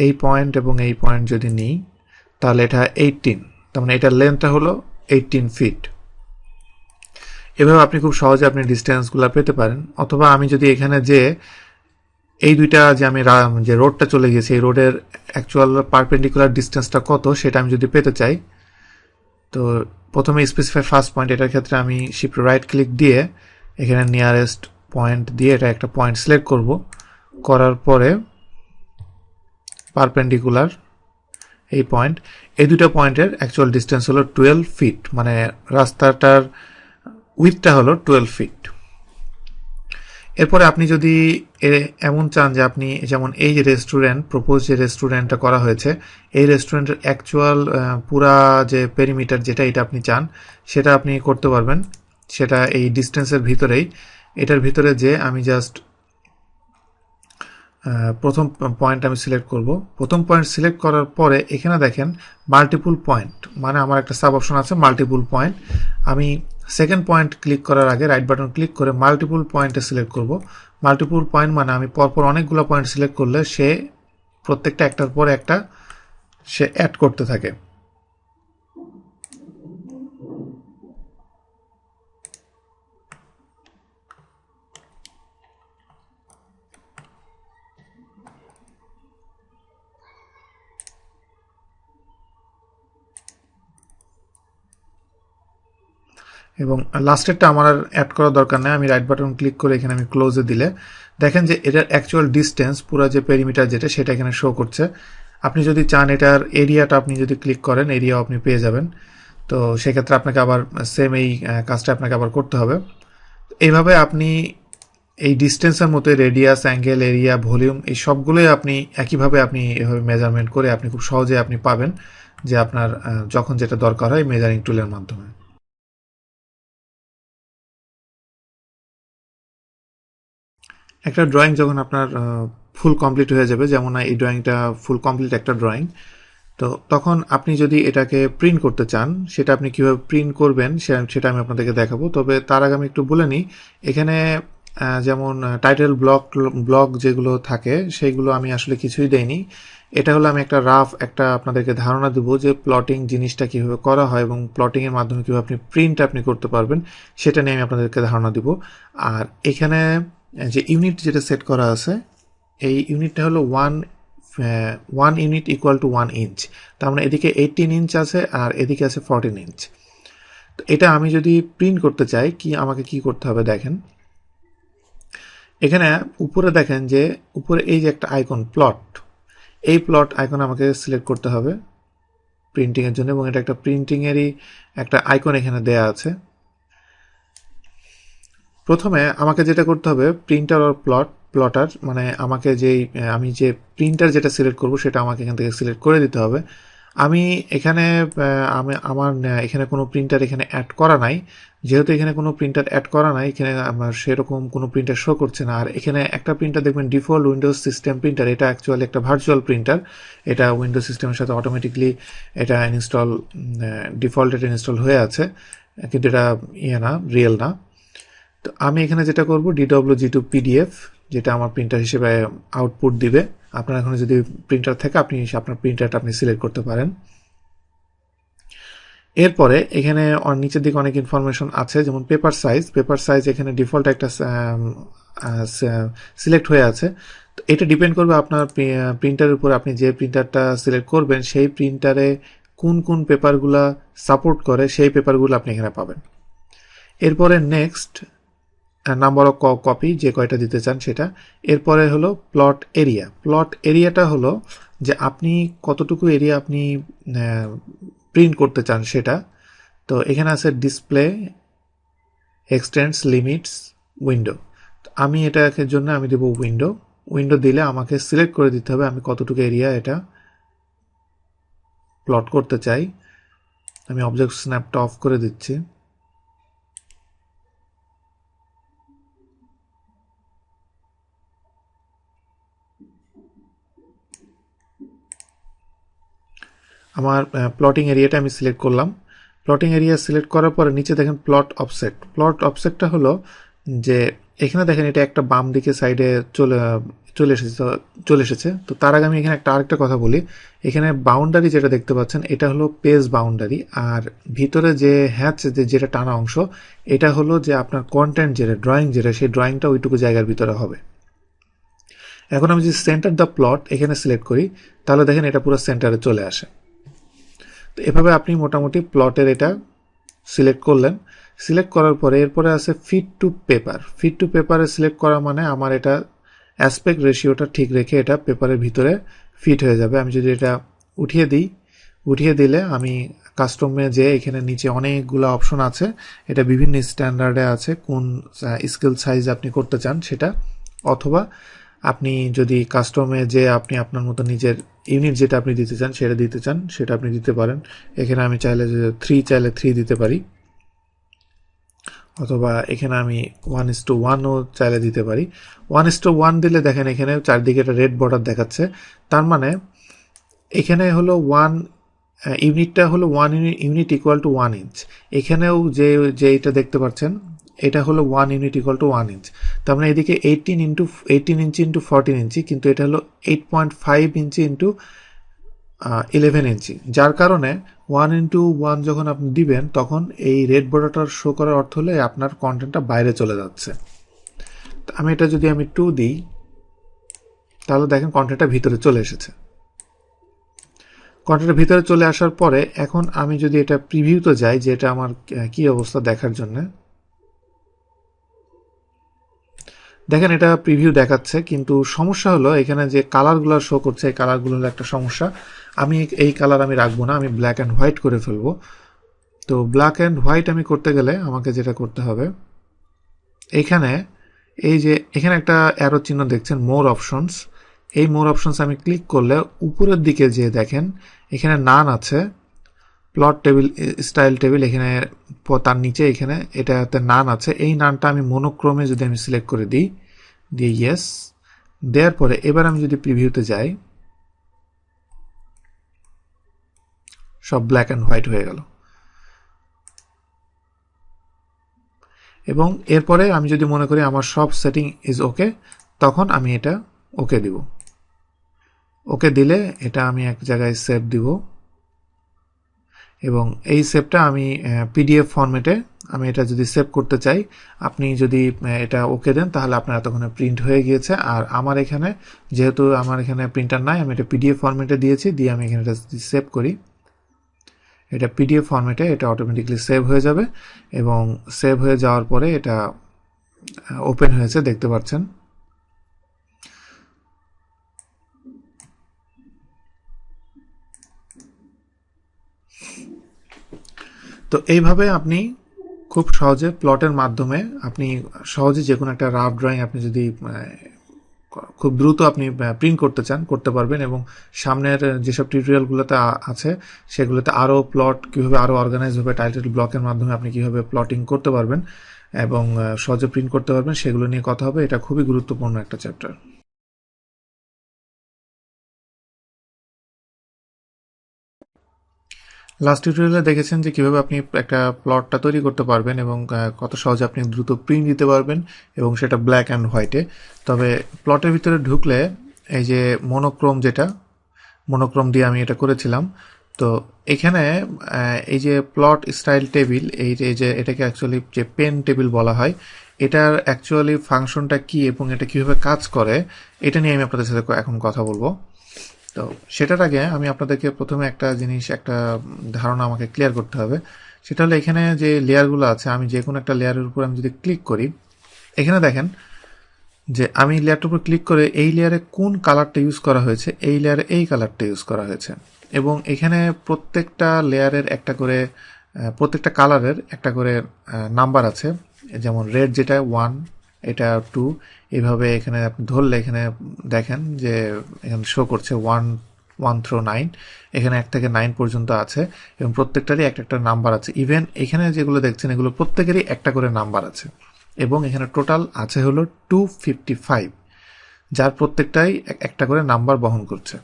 এই পয়েন্ট এবং এই পয়েন্ট যদি নিই, তাহলে এটা 18, তার মানে এটার লেন্থটা হলো 18 ফিট। এভাবে আপনি খুব সহজে আপনি ডিস্টেন্সগুলো পেতে পারেন। অথবা আমি যদি এখানে যে এই দুইটা যে আমি যে রোডটা চলে গেছি, এই রোডের অ্যাকচুয়াল পারপেন্ডিকুলার ডিস্টেন্সটা কত সেটা আমি যদি পেতে চাই, তো প্রথমে স্পেসিফাই ফার্স্ট পয়েন্ট, এটার ক্ষেত্রে আমি শিফট রাইট ক্লিক দিয়ে এখানে নিয়ারেস্ট পয়েন্ট দিয়ে এটা একটা পয়েন্ট সিলেক্ট করব। করার পরে পারপেন্ডিকুলার এই পয়েন্ট, এই দুটো পয়েন্টের অ্যাকচুয়াল ডিস্টেন্স হলো 12 ফিট, মানে রাস্তাটার উইথটা হলো 12 ফিট। এরপরে আপনি যদি এমন চান যে আপনি যেমন এই যে রেস্টুরেন্ট, প্রপোজ যে রেস্টুরেন্টটা করা হয়েছে, এই রেস্টুরেন্টের অ্যাকচুয়াল পুরা যে পেরিমিটার যেটা এটা আপনি চান, সেটা আপনি করতে পারবেন। সেটা এই ডিস্টেন্সের ভিতরেই, এটার ভিতরে যে আমি জাস্ট প্রথম পয়েন্ট আমি সিলেক্ট করব। প্রথম পয়েন্ট সিলেক্ট করার পরে এখানে দেখেন মাল্টিপুল পয়েন্ট, মানে আমার একটা সাব অপশন আছে মাল্টিপুল পয়েন্ট। আমি সেকেন্ড পয়েন্ট ক্লিক করার আগে রাইট বাটন ক্লিক করে মাল্টিপুল পয়েন্টে সিলেক্ট করব। মাল্টিপুল পয়েন্ট মানে আমি পরপর অনেকগুলো পয়েন্ট সিলেক্ট করলে সে প্রত্যেকটা একটার পর একটা সে অ্যাড করতে থাকে। এবং লাস্টেরটা আমার আর অ্যাড করার দরকার নেই, আমি রাইট বাটন ক্লিক করে এখানে আমি ক্লোজে দিলে দেখেন যে এটার অ্যাকচুয়াল ডিস্টেন্স পুরো যে পেরিমিটার যেটা সেটা এখানে শো করছে। আপনি যদি চান এটার এরিয়াটা আপনি যদি ক্লিক করেন, এরিয়াও আপনি পেয়ে যাবেন। তো সেক্ষেত্রে আপনাকে আবার সেম এই কাজটা আপনাকে আবার করতে হবে। এইভাবে আপনি এই ডিস্টেন্সের মতো রেডিয়াস, অ্যাঙ্গেল, এরিয়া, ভলিউম, এই সবগুলোই আপনি একইভাবে আপনি এভাবে মেজারমেন্ট করে আপনি খুব সহজে আপনি পাবেন যে আপনার যখন যেটা দরকার হয় মেজারিং টুলের মাধ্যমে। একটা ড্রয়িং যখন আপনার ফুল কমপ্লিট হয়ে যাবে, যেমন এই ড্রয়িংটা ফুল কমপ্লিট একটা ড্রয়িং, তো তখন আপনি যদি এটাকে প্রিন্ট করতে চান, সেটা আপনি কিভাবে প্রিন্ট করবেন সেটা আমি আপনাদেরকে দেখাবো। তবে তার আগে আমি একটু বলে নিই, এখানে যেমন টাইটেল ব্লক যেগুলো থাকে সেইগুলো আমি আসলে কিছুই দেইনি। এটা হলো আমি একটা রাফ একটা আপনাদেরকে ধারণা দেবো যে প্লটিং জিনিসটা কিভাবে করা হয় এবং প্লটিং এর মাধ্যমে কিভাবে আপনি প্রিন্ট আপনি করতে পারবেন সেটা নিয়ে আমি আপনাদেরকে ধারণা দিব। আর এখানে যে ইউনিট যেটা সেট করা আছে, এই ইউনিটটা হলো 1 1 ইউনিট ইকুয়াল টু 1 ইঞ্চ, তার মানে এদিকে 18 ইঞ্চ আছে আর এদিকে আছে 14 ইঞ্চ। তো এটা আমি যদি প্রিন্ট করতে চাই আমাকে কি করতে হবে দেখেন, এখানে উপরে দেখেন যে উপরে এই যে একটা আইকন প্লট, এই প্লট আইকন আমাকে সিলেক্ট করতে হবে প্রিন্টিং এর জন্য, এবং এটা একটা প্রিন্টিং এরই একটা আইকন এখানে দেয়া আছে। প্রথমে আমাকে যেটা করতে হবে প্রিন্টার আর প্লটার, মানে আমাকে আমি যে প্রিন্টার যেটা সিলেক্ট করব সেটা আমাকে এখান থেকে সিলেক্ট করে দিতে হবে। আমি এখানে আমার এখানে কোনো প্রিন্টার এখানে অ্যাড করা নাই, যেহেতু এখানে কোনো প্রিন্টার অ্যাড করা নাই, এখানে আমার সেরকম কোনো প্রিন্টার শো করছে না। আর এখানে একটা প্রিন্টার দেখবেন ডিফল্ট উইন্ডোজ সিস্টেম প্রিন্টার, এটা অ্যাকচুয়ালি একটা ভার্চুয়াল প্রিন্টার, এটা উইন্ডোজ সিস্টেমের সাথে অটোমেটিকলি এটা ডিফল্ট এটা ইনস্টল হয়ে আছে, কিন্তু এটা না, রিয়েল না। তো আমি এখানে যেটা করব DWG2 PDF, যেটা আমার প্রিন্টার হিসেবে আউটপুট দিবে। আপনার এখানে যদি প্রিন্টার থাকে আপনি আপনার প্রিন্টারটা আপনি সিলেক্ট করতে পারেন। এরপরে এখানে নিচের দিকে অনেক ইনফরমেশন আছে, যেমন পেপার সাইজ এখানে ডিফল্ট একটা সিলেক্ট হয়ে আছে। তো এটা ডিপেন্ড করবে আপনার প্রিন্টারের উপর, আপনি যে প্রিন্টারটা সিলেক্ট করবেন সেই প্রিন্টারে কোন কোন পেপারগুলা সাপোর্ট করে সেই পেপারগুলো আপনি এখানে পাবেন। এরপরে নেক্সট নাম্বার অফ কপি, যে কয়টা দিতে চান সেটা। এরপরে হলো প্লট এরিয়াটা হলো যে আপনি কতটুকু এরিয়া আপনি প্রিন্ট করতে চান সেটা। তো এখানে আছে ডিসপ্লে, এক্সটেন্ডস, লিমিটস, উইন্ডো। আমি এটার জন্য আমি দেব উইন্ডো দিলে আমাকে সিলেক্ট করে দিতে হবে আমি কতটুকু এরিয়া এটা প্লট করতে চাই। আমি অবজেক্ট স্ন্যাপটা অফ করে দিচ্ছি। আমার প্লটিং এরিয়াটা আমি সিলেক্ট করলাম। প্লটিং এরিয়া সিলেক্ট করার পরে নিচে দেখেন প্লট অফসেটটা হলো যে এখানে দেখেন এটা একটা বাম দিকে সাইডে চলে এসেছে। তো তার আগে আমি এখানে আরেকটা কথা বলি, এখানে বাউন্ডারি যেটা দেখতে পাচ্ছেন এটা হলো পেজ বাউন্ডারি, আর ভিতরে যে যেটা টানা অংশ এটা হলো যে আপনার কন্টেন্ট যেটা সেই ড্রয়িংটা ওইটুকু জায়গার ভিতরে হবে। এখন আমি যদি সেন্টার দ্য প্লট এখানে সিলেক্ট করি তাহলে দেখেন এটা পুরো সেন্টারে চলে আসে। তো এভাবে আপনি মোটামুটি প্লটের এটা সিলেক্ট করলেন। সিলেক্ট করার পরে এরপরে আছে ফিট টু পেপারে সিলেক্ট করা মানে আমার এটা অ্যাসপেক্ট রেশিওটা ঠিক রেখে এটা পেপারের ভিতরে ফিট হয়ে যাবে। আমি যদি এটা উঠিয়ে দিলে আমি কাস্টমে যে এখানে নিচে অনেকগুলো অপশন আছে, এটা বিভিন্ন স্ট্যান্ডার্ডে আছে কোন স্কেল সাইজ আপনি করতে চান সেটা, অথবা আপনি যদি কাস্টমে যে আপনি আপনার মতো নিজের ইউনিট যেটা আপনি দিতে চান সেটা আপনি দিতে পারেন। এখানে আমি চাইলে 3 দিতে পারি, অথবা এখানে আমি 1:1ও চাইলে দিতে পারি। 1:1 দিলে দেখেন এখানে চারদিকে একটা রেড বর্ডার দেখাচ্ছে, তার মানে এখানে হলো ইউনিটটা হলো 1 ইউনিট ইকুয়াল টু 1 ইঞ্চ। এখানেও যে এটা দেখতে পাচ্ছেন এটা হলো 1 ইউনিট ইকুয়াল টু 1 ইঞ্চ। তার মানে এদিকে 18 ইঞ্চি ইন্টু 14 ইঞ্চি, কিন্তু এটা হলো 8.5 ইঞ্চি ইন্টু 11 ইঞ্চি, যার কারণে 1:1 যখন আপনি দিবেন তখন এই রেড বর্ডারটার শো করার অর্থ হলে আপনার কন্টেন্টটা বাইরে চলে যাচ্ছে। আমি এটা যদি 2 দিই তাহলে দেখেন কন্টেন্টটা ভিতরে চলে এসেছে। কন্টেন্টের ভিতরে চলে আসার পরে এখন আমি যদি এটা প্রিভিউতে যাই যে এটা আমার কি অবস্থা দেখার জন্য, দেখেন এটা প্রিভিউ দেখাচ্ছে, কিন্তু সমস্যা হলো এখানে যে কালারগুলো শো করছে এই কালারগুলো হলো একটা সমস্যা। আমি এই কালার আমি রাখবো না, আমি ব্ল্যাক অ্যান্ড হোয়াইট করে ফেলবো। তো ব্ল্যাক অ্যান্ড হোয়াইট আমি করতে গেলে আমাকে যেটা করতে হবে, এখানে এখানে একটা অ্যারো চিহ্ন দেখছেন মোর অপশনস, এই মোর অপশনস আমি ক্লিক করলে উপরের দিকে যে দেখেন এখানে নান আছে, প্লট টেবিল, স্টাইল টেবিল, এখানে তার নিচে এখানে এটাতে নান আছে। এই নানটা আমি মনোক্রমে যদি আমি সিলেক্ট করে দিই, দিয়ে ইয়েস দেওয়ার পরে এবার আমি যদি প্রিভিউতে যাই সব ব্ল্যাক অ্যান্ড হোয়াইট হয়ে গেল। এবং এরপরে আমি যদি মনে করি আমার সব সেটিং ইজ ওকে, তখন আমি এটা ওকে দিব। ওকে দিলে এটা আমি এক জায়গায় সেভ দিব, এবং এই সেভটা আমি পিডিএফ ফরম্যাটে আমি এটা যদি সেভ করতে চাই, আপনি যদি এটা ওকে দেন তাহলে আপনার এতক্ষণে প্রিন্ট হয়ে গিয়েছে। আর আমার এখানে যেহেতু আমার এখানে প্রিন্টার নাই, আমি এটা পিডিএফ ফরম্যাটে দিয়েছি, দিয়ে আমি এখানে এটা যদি সেভ করি, এটা পিডিএফ ফরম্যাটে এটা অটোমেটিকলি সেভ হয়ে যাবে এবং সেভ হয়ে যাওয়ার পরে এটা ওপেন হয়েছে দেখতে পাচ্ছেন। তো এইভাবে আপনি খুব সহজে প্লটের মাধ্যমে আপনি সহজে যে কোনো একটা রাফ ড্রয়িং আপনি যদি খুব দ্রুত আপনি প্রিন্ট করতে চান করতে পারবেন, এবং সামনের যেসব টিউটোরিয়ালগুলোতে আছে সেগুলোতে আরও প্লট কীভাবে আরও অর্গানাইজ হবে, টাইটেল ব্লকের মাধ্যমে আপনি কীভাবে প্লটিং করতে পারবেন এবং সহজে প্রিন্ট করতে পারবেন সেগুলো নিয়ে কথা হবে। এটা খুবই গুরুত্বপূর্ণ একটা চ্যাপ্টার। লাস্ট টিউটোরিয়ালে দেখেছেন যে কীভাবে আপনি একটা প্লটটা তৈরি করতে পারবেন এবং কত সহজে আপনি দ্রুত প্রিন্ট দিতে পারবেন এবং সেটা ব্ল্যাক অ্যান্ড হোয়াইটে। তবে প্লটের ভিতরে ঢুকলে এই যে মনোক্রোম দিয়ে আমি এটা করেছিলাম। তো এখানে এই যে প্লট স্টাইল টেবিল, এই যে এটাকে অ্যাকচুয়ালি যে পেন টেবিল বলা হয়, এটার অ্যাকচুয়ালি ফাংশনটা কি এবং এটা কীভাবে কাজ করে এটা নিয়ে আমি আপনাদের সাথে এখন কথা বলবো। তো সেটার আগে আমি আপনাদেরকে প্রথমে একটা জিনিস, একটা ধারণা আমাকে ক্লিয়ার করতে হবে। সেটা হলো এখানে যে লেয়ারগুলো আছে, আমি যে কোনো একটা লেয়ারের উপর আমি যদি ক্লিক করি, এখানে দেখেন যে আমি লেয়ারটার উপর ক্লিক করে এই লেয়ারে কোন কালারটা ইউজ করা হয়েছে, এই লেয়ারে এই কালারটা ইউজ করা হয়েছে, এবং এখানে প্রত্যেকটা লেয়ারের একটা করে প্রত্যেকটা কালারের একটা করে নাম্বার আছে। যেমন রেড যেটা 1, এটা 2, এইভাবে এখানে আপনি ধরলে এখানে দেখেন যে এখানে শো করছে 1 through 9, এখানে 1 থেকে 9 পর্যন্ত আছে এবং প্রত্যেকটারই একটা একটা নাম্বার আছে। ইভেন এখানে যেগুলো দেখছেন এগুলো প্রত্যেকেরই একটা করে নাম্বার আছে এবং এখানে টোটাল আছে হলো 255, যার প্রত্যেকটাই একটা করে নাম্বার বহন করছে।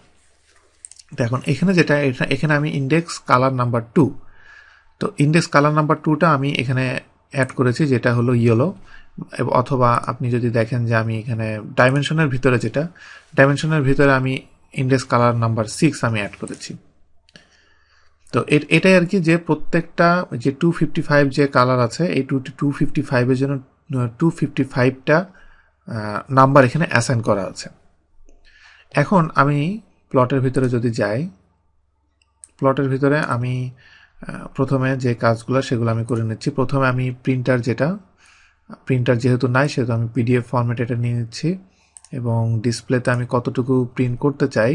দেখুন এখানে যেটা এখানে আমি ইন্ডেক্স কালার নাম্বার 2, তো ইন্ডেক্স কালার নাম্বার 2টা আমি এখানে অ্যাড করেছি, যেটা হলো ইয়েলো। অথবা আপনি যদি দেখেন যে আমি এখানে ডাইমেনশনের ভিতরে আমি ইন্ডেক্স কালার নাম্বার 6 আমি অ্যাড করেছি। তো এটাই আর কি, যে প্রত্যেকটা যে 255 যে কালার আছে, এই 255-এর জন্য 255টা নাম্বার এখানে অ্যাসাইন করা আছে। এখন আমি প্লটের ভিতরে যদি যাই, প্লটের ভিতরে আমি প্রথমে যে কাজগুলো সেগুলো আমি করে নিচ্ছি। প্রথমে আমি প্রিন্টার যেহেতু নাই সেহেতু আমি পিডিএফ ফরম্যাট এটা নিয়ে নিচ্ছি এবং ডিসপ্লেতে আমি কতটুকু প্রিন্ট করতে চাই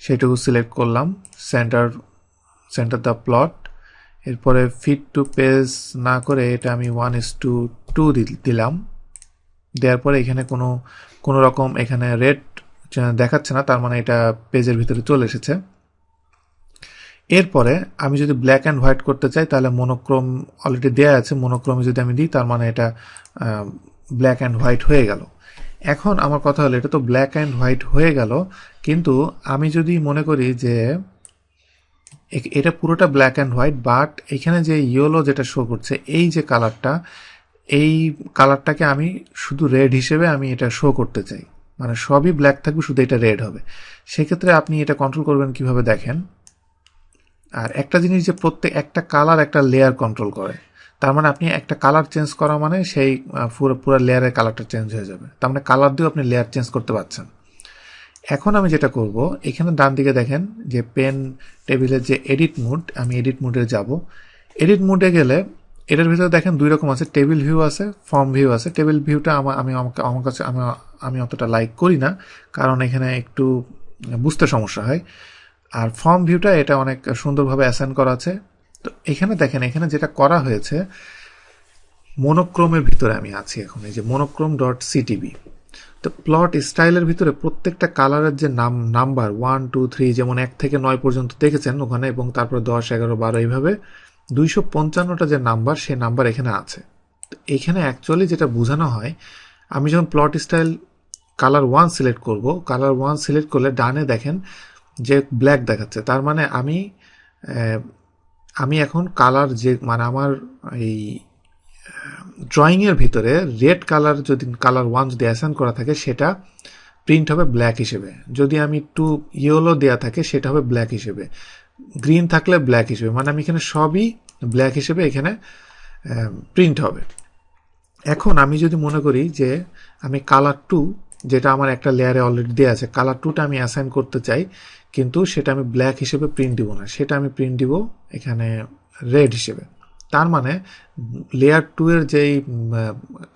সেটুকু সিলেক্ট করলাম, সেন্টার দ্য প্লট। এরপরে ফিট টু পেজ না করে এটা আমি 1:2 দিলাম। দেওয়ার পরে এখানে কোনো রকম এখানে রেড দেখাচ্ছে না, তার মানে এটা পেজের ভিতরে চলে এসেছে। এরপরে আমি যদি ব্ল্যাক অ্যান্ড হোয়াইট করতে চাই তাহলে মনোক্রোম অলরেডি দেওয়া আছে, মনোক্রোমে যদি আমি দিই তার মানে এটা ব্ল্যাক অ্যান্ড হোয়াইট হয়ে গেল। এখন আমার কথা হলো এটা তো ব্ল্যাক অ্যান্ড হোয়াইট হয়ে গেল, কিন্তু আমি যদি মনে করি যে এটা পুরোটা ব্ল্যাক অ্যান্ড হোয়াইট, বাট এখানে যে ইয়েলো যেটা শো করছে এই যে কালারটা, এই কালারটাকে আমি শুধু রেড হিসেবে আমি এটা শো করতে চাই, মানে সবই ব্ল্যাক থাকবে শুধু এটা রেড হবে। সেক্ষেত্রে আপনি এটা কন্ট্রোল করবেন কিভাবে দেখেন। আর একটা জিনিস যে প্রত্যেক একটা কালার একটা লেয়ার কন্ট্রোল করে, তার মানে আপনি একটা কালার চেঞ্জ করা মানে সেই পুরো লেয়ারের কালারটা চেঞ্জ হয়ে যাবে, তার মানে কালার দিয়েও আপনি লেয়ার চেঞ্জ করতে পারছেন। এখন আমি যেটা করব, এখানে ডান দিকে দেখেন যে পেন টেবিলের যে এডিট মোড, আমি এডিট মোডে যাব। এডিট মোডে গেলে এটার ভিতরে দেখেন দুই রকম আছে, টেবিল ভিউ আছে, ফর্ম ভিউ আছে। টেবিল ভিউটা আমার কাছে আমি অতটা লাইক করি না, কারণ এখানে একটু বুঝতে সমস্যা হয়। আর ফর্ম ভিউটা এটা অনেক সুন্দরভাবে অ্যাসাইন করা আছে। তো এখানে দেখেন এখানে যেটা করা হয়েছে, মনোক্রোমের ভিতরে আমি আছি এখন, এই যে monochrome.ctb। তো প্লট স্টাইলের ভিতরে প্রত্যেকটা কালারের যে নাম্বার 1, 2, 3, যেমন 1 থেকে 9 পর্যন্ত দেখেছেন ওখানে, এবং তারপরে 10, 11, 12 এইভাবে 255টা যে নাম্বার, সেই নাম্বার এখানে আছে। তো এখানে অ্যাকচুয়ালি যেটা বোঝানো হয়, আমি যখন প্লট স্টাইল কালার 1 সিলেক্ট করব, কালার 1 সিলেক্ট করলে ডানে দেখেন যে ব্ল্যাক দেখাচ্ছে, তার মানে আমি এখন কালার যে মানে আমার এই ড্রয়িংয়ের ভিতরে রেড কালার যদি কালার 1 যদি অ্যাসাইন করা থাকে, সেটা প্রিন্ট হবে ব্ল্যাক হিসেবে। যদি আমি একটু ইয়েলো দেওয়া থাকে সেটা হবে ব্ল্যাক হিসেবে, গ্রিন থাকলে ব্ল্যাক হিসেবে, মানে আমি এখানে সবই ব্ল্যাক হিসেবে এখানে প্রিন্ট হবে। এখন আমি যদি মনে করি যে আমি কালার টু, যেটা আমার একটা লেয়ারে অলরেডি দেওয়া আছে, কালার টুটা আমি অ্যাসাইন করতে চাই, কিন্তু সেটা আমি ব্ল্যাক হিসেবে প্রিন্ট দিব না, সেটা আমি প্রিন্ট দিব এখানে রেড হিসেবে। তার মানে লেয়ার টু এর যেই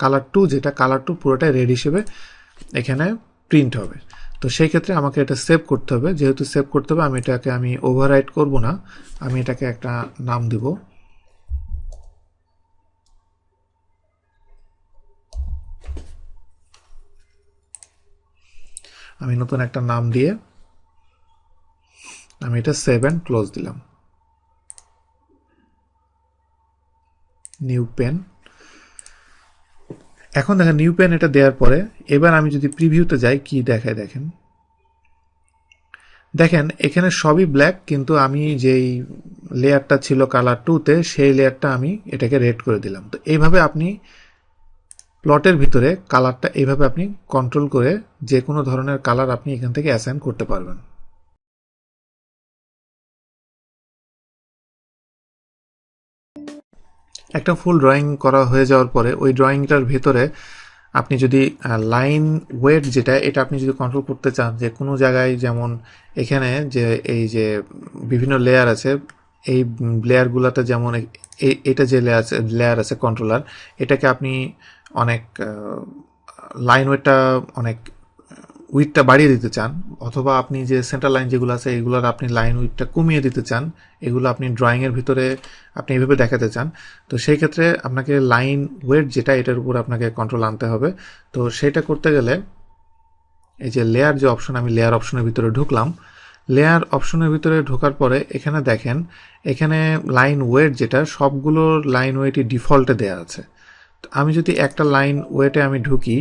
কালার টু, যেটা কালার টু পুরোটাই রেড হিসেবে এখানে প্রিন্ট হবে। তো সেই ক্ষেত্রে আমাকে এটা সেভ করতে হবে। যেহেতু সেভ করতে হবে, আমি এটাকে আমি ওভাররাইট করব না, আমি এটাকে একটা নাম দিব। আমি নতুন একটা নাম দিয়ে আমি এটা সেভ অ্যান্ড ক্লোজ দিলাম। New pen. এখন দেখেন নিউ পেন এটা দেওয়ার পরে এবার আমি যদি প্রিভিউতে যাই কি দেখায় দেখেন, দেখেন এখানে সবই ব্ল্যাক, কিন্তু আমি যেই লেয়ারটা ছিল কালার টুতে সেই লেয়ারটা আমি এটাকে রেড করে দিলাম। তো এইভাবে আপনি প্লটের ভিতরে কালারটা এইভাবে আপনি কন্ট্রোল করে যে কোনো ধরনের কালার আপনি এখান থেকে অ্যাসাইন করতে পারবেন। একটা ফুল ড্রয়িং করা হয়ে যাওয়ার পরে ওই ড্রয়িংটার ভিতরে আপনি যদি লাইন ওয়েট যেটা, এটা আপনি যদি কন্ট্রোল করতে চান, যে কোনো জায়গায়, যেমন এখানে যে এই যে বিভিন্ন লেয়ার আছে, এই লেয়ারগুলোতে যেমন এটা যে লেয়ার আছে কন্ট্রোলার, এটাকে আপনি অনেক লাইন ওয়েটটা অনেক উইথটা বাড়িয়ে দিতে চান, অথবা আপনি যে সেন্টার লাইন যেগুলো আছে এগুলোর আপনি লাইন উইথটা কমিয়ে দিতে চান, এগুলো আপনি ড্রয়িংয়ের ভিতরে আপনি এইভাবে দেখাতে চান, তো সেই ক্ষেত্রে আপনাকে লাইন ওয়েট যেটা, এটার উপর আপনাকে কন্ট্রোল আনতে হবে। তো সেটা করতে গেলে এই যে লেয়ার যে অপশন, আমি লেয়ার অপশনের ভিতরে ঢুকলাম। লেয়ার অপশনের ভিতরে ঢোকার পরে এখানে দেখেন, এখানে লাইন ওয়েট যেটা, সবগুলো লাইন ওয়েটই ডিফল্টে দেওয়া আছে। আমি যদি একটা লাইন ওয়েটে আমি ঢুকি,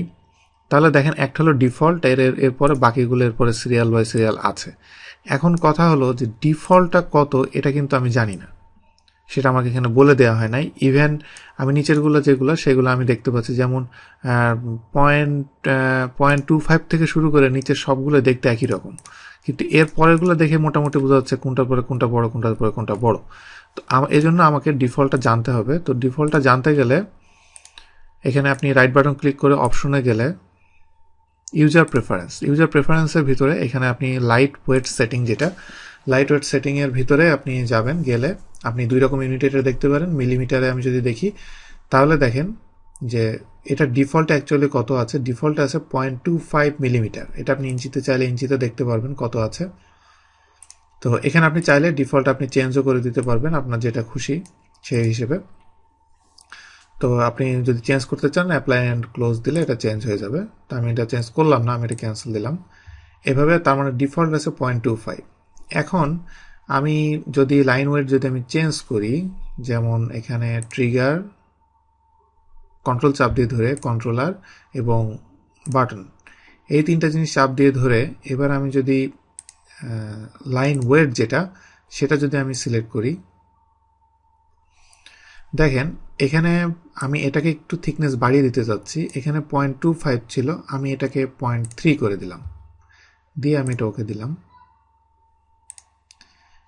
তাহলে দেখেন একটা হলো ডিফল্ট, এরপরে বাকিগুলো এরপরে সিরিয়াল বাই সিরিয়াল আছে। এখন কথা হলো যে ডিফল্টটা কত এটা কিন্তু আমি জানি না, সেটা আমাকে এখানে বলে দেওয়া হয় নাই। ইভেন আমি নিচেরগুলো যেগুলো সেগুলো আমি দেখতে পাচ্ছি, যেমন .25 থেকে শুরু করে নিচের সবগুলো দেখতে একই রকম, কিন্তু এর পরেরগুলো দেখে মোটামুটি বোঝা যাচ্ছে কোনটার পরে কোনটা বড়, কোনটার পরে কোনটা বড়। তো এই জন্য আমাকে ডিফল্টটা জানতে হবে। তো ডিফল্টটা জানতে গেলে এখানে আপনি রাইট বাটন ক্লিক করে অপশনে গেলে ইউজার প্রেফারেন্সের ভিতরে এখানে আপনি লাইট ওয়েট সেটিং, যেটা লাইট ওয়েট সেটিংয়ের ভিতরে আপনি যাবেন, গেলে আপনি দুই রকম ইউনিটের দেখতে পারেন। মিলিমিটারে আমি যদি দেখি, তাহলে দেখেন যে এটা ডিফল্ট অ্যাকচুয়ালি কত আছে, ডিফল্ট আছে 0.25 মিলিমিটার। এটা আপনি ইঞ্চিতে চাইলে ইঞ্চিতে দেখতে পারবেন কত আছে। তো এখানে আপনি চাইলে ডিফল্ট আপনি চেঞ্জও করে দিতে পারবেন আপনার যেটা খুশি সেই হিসেবে। তো আপনি যদি চেঞ্জ করতে চান অ্যাপ্লাই অ্যান্ড ক্লোজ দিলে এটা চেঞ্জ হয়ে যাবে। তো আমি এটা চেঞ্জ করলাম না, আমি এটা ক্যান্সেল দিলাম। এভাবে তার মানে ডিফল্ট আছে 0.25। এখন আমি যদি লাইন ওয়েট যদি আমি চেঞ্জ করি, যেমন এখানে ট্রিগার, কন্ট্রোল চাপ দিয়ে ধরে, কন্ট্রোলার এবং বাটন, এই তিনটা জিনিস চাপ দিয়ে ধরে এবার আমি যদি লাইন ওয়েট যেটা, সেটা যদি আমি সিলেক্ট করি, দেখেন এখানে আমি এটাকে একটু থিকনেস বাড়িয়ে দিতে চাচ্ছি। এখানে 0.25 ছিল, আমি এটাকে 0.3 করে দিলাম, দিয়ে আমি এটা ওকে দিলাম।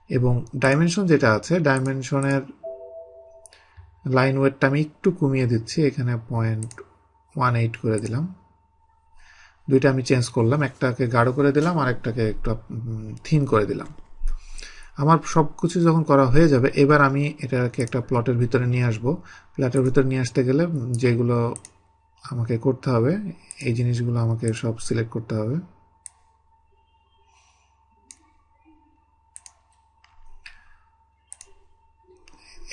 এবং ডাইমেনশন যেটা আছে, ডাইমেনশনের লাইন ওয়েটটা আমি একটু কমিয়ে দিচ্ছি, এখানে 0.18 করে দিলাম। দুইটা আমি চেঞ্জ করলাম, একটাকে গাঢ় করে দিলাম আর একটাকে একটু থিন করে দিলাম। আমার সব কিছু যখন করা হয়ে যাবে, এবার আমি এটাকে একটা প্লটের ভিতরে নিয়ে আসব। প্লটের ভিতরে নিয়ে আসতে গেলে যেগুলো আমাকে করতে হবে, এই জিনিসগুলো আমাকে সব সিলেক্ট করতে হবে।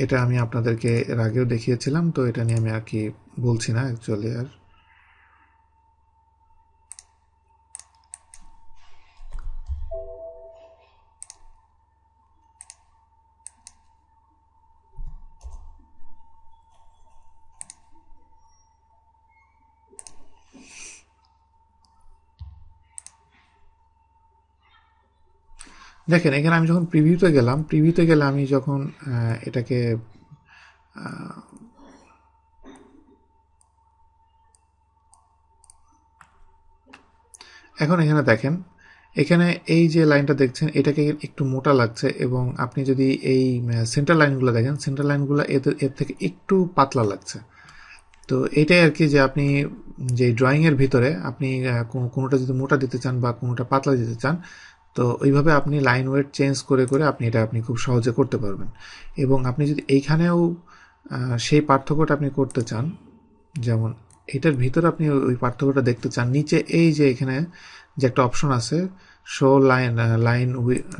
এটা আমি আপনাদেরকে এর আগেও দেখিয়েছিলাম, তো এটা নিয়ে আমি আর কি বলছি না অ্যাকচুয়ালি। আর দেখেন এখানে আমি যখন প্রিভিউতে গেলে আমি যখন এটাকে এখন এখানে দেখেন, এখানে এই যে লাইনটা দেখছেন এটাকে একটু মোটা লাগছে, এবং আপনি যদি এই সেন্টার লাইনগুলো দেখেন, সেন্টার লাইনগুলো এর থেকে একটু পাতলা লাগছে। তো এটাই আর কি, যে আপনি যে ড্রয়িংয়ের ভিতরে আপনি কোনোটা যদি মোটা দিতে চান বা কোনোটা পাতলা দিতে চান, তো ওইভাবে আপনি লাইন ওয়েট চেঞ্জ করে করে আপনি খুব সহজে করতে পারবেন। এবং আপনি যদি এইখানেও সেই পার্থক্যটা আপনি করতে চান, যেমন এটার ভিতরে আপনি ওই পার্থক্যটা দেখতে চান, নিচে এই যে এখানে যে একটা অপশন আছে শো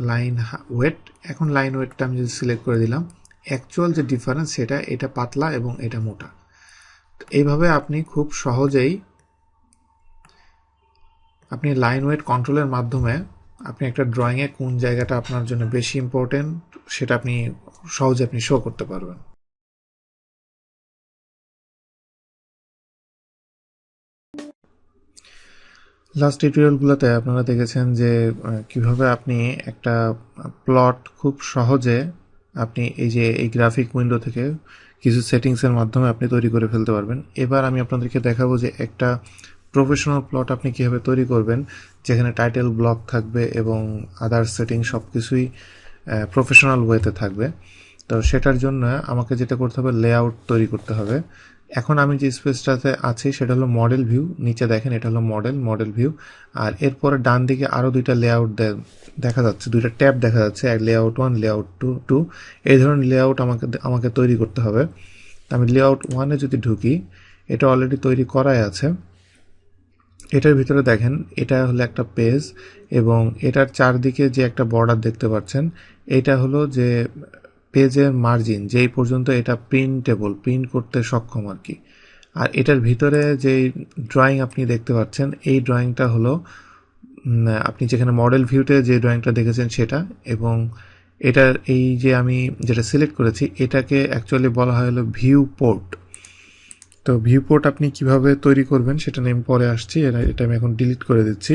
লাইন ওয়েট, এখন লাইন ওয়েটটা আমি যদি সিলেক্ট করে দিলাম, অ্যাকচুয়াল যে ডিফারেন্স সেটা, এটা পাতলা এবং এটা মোটা। এইভাবে আপনি খুব সহজেই আপনি লাইন ওয়েট কন্ট্রোলের মাধ্যমে আপনি একটা ড্রয়িংয়ে কোন জায়গাটা আপনার জন্য বেশি ইম্পর্টেন্ট সেটা আপনি সহজে শো করতে পারবেন। লাস্ট টিউটোরিয়ালগুলোতে আপনারা দেখেছেন যে কিভাবে আপনি একটা প্লট খুব সহজে আপনি এই গ্রাফিক উইন্ডো থেকে কিছু সেটিংসের মাধ্যমে আপনি তৈরি করে ফেলতে পারবেন। এবার আমি আপনাদেরকে দেখাবো যে একটা প্রফেশনাল প্লট আপনি কীভাবে তৈরি করবেন, যেখানে টাইটেল ব্লক থাকবে এবং আদার সেটিং সব কিছুই প্রফেশনাল ওয়েতে থাকবে। তো সেটার জন্য আমাকে যেটা করতে হবে, লেআউট তৈরি করতে হবে। এখন আমি যে স্পেসটাতে আছি সেটা হলো মডেল ভিউ, নিচে দেখেন এটা হলো মডেল ভিউ, আর এরপরে ডান দিকে আরও দুইটা লেআউট দেখা যাচ্ছে, দুইটা ট্যাব দেখা যাচ্ছে, এক লেআউট 1, লেআউট 2। এই ধরনের লেআউট আমাকে তৈরি করতে হবে। আমি লেআউট 1-এ যদি ঢুকি, এটা অলরেডি তৈরি করাই আছে। এটার ভিতরে দেখেন এটা হলো একটা পেজ, এবং এটার চারদিকে যে একটা বর্ডার দেখতে পাচ্ছেন, এটা হলো যে পেজের মার্জিন, যেই পর্যন্ত এটা প্রিন্ট করতে সক্ষম আর কি। আর এটার ভিতরে যে ড্রয়িং আপনি দেখতে পাচ্ছেন, এই ড্রয়িংটা হলো আপনি যেখানে মডেল ভিউতে যে ড্রয়িংটা দেখেছেন সেটা, এবং এটার এই যে আমি যেটা সিলেক্ট করেছি এটাকে অ্যাকচুয়ালি বলা হয় হলো ভিউ পোর্ট। তো ভিউ পোর্ট আপনি কিভাবে তৈরি করবেন সেটা নিয়ে আমি পরে আসছি, এটা আমি এখন ডিলিট করে দিচ্ছি।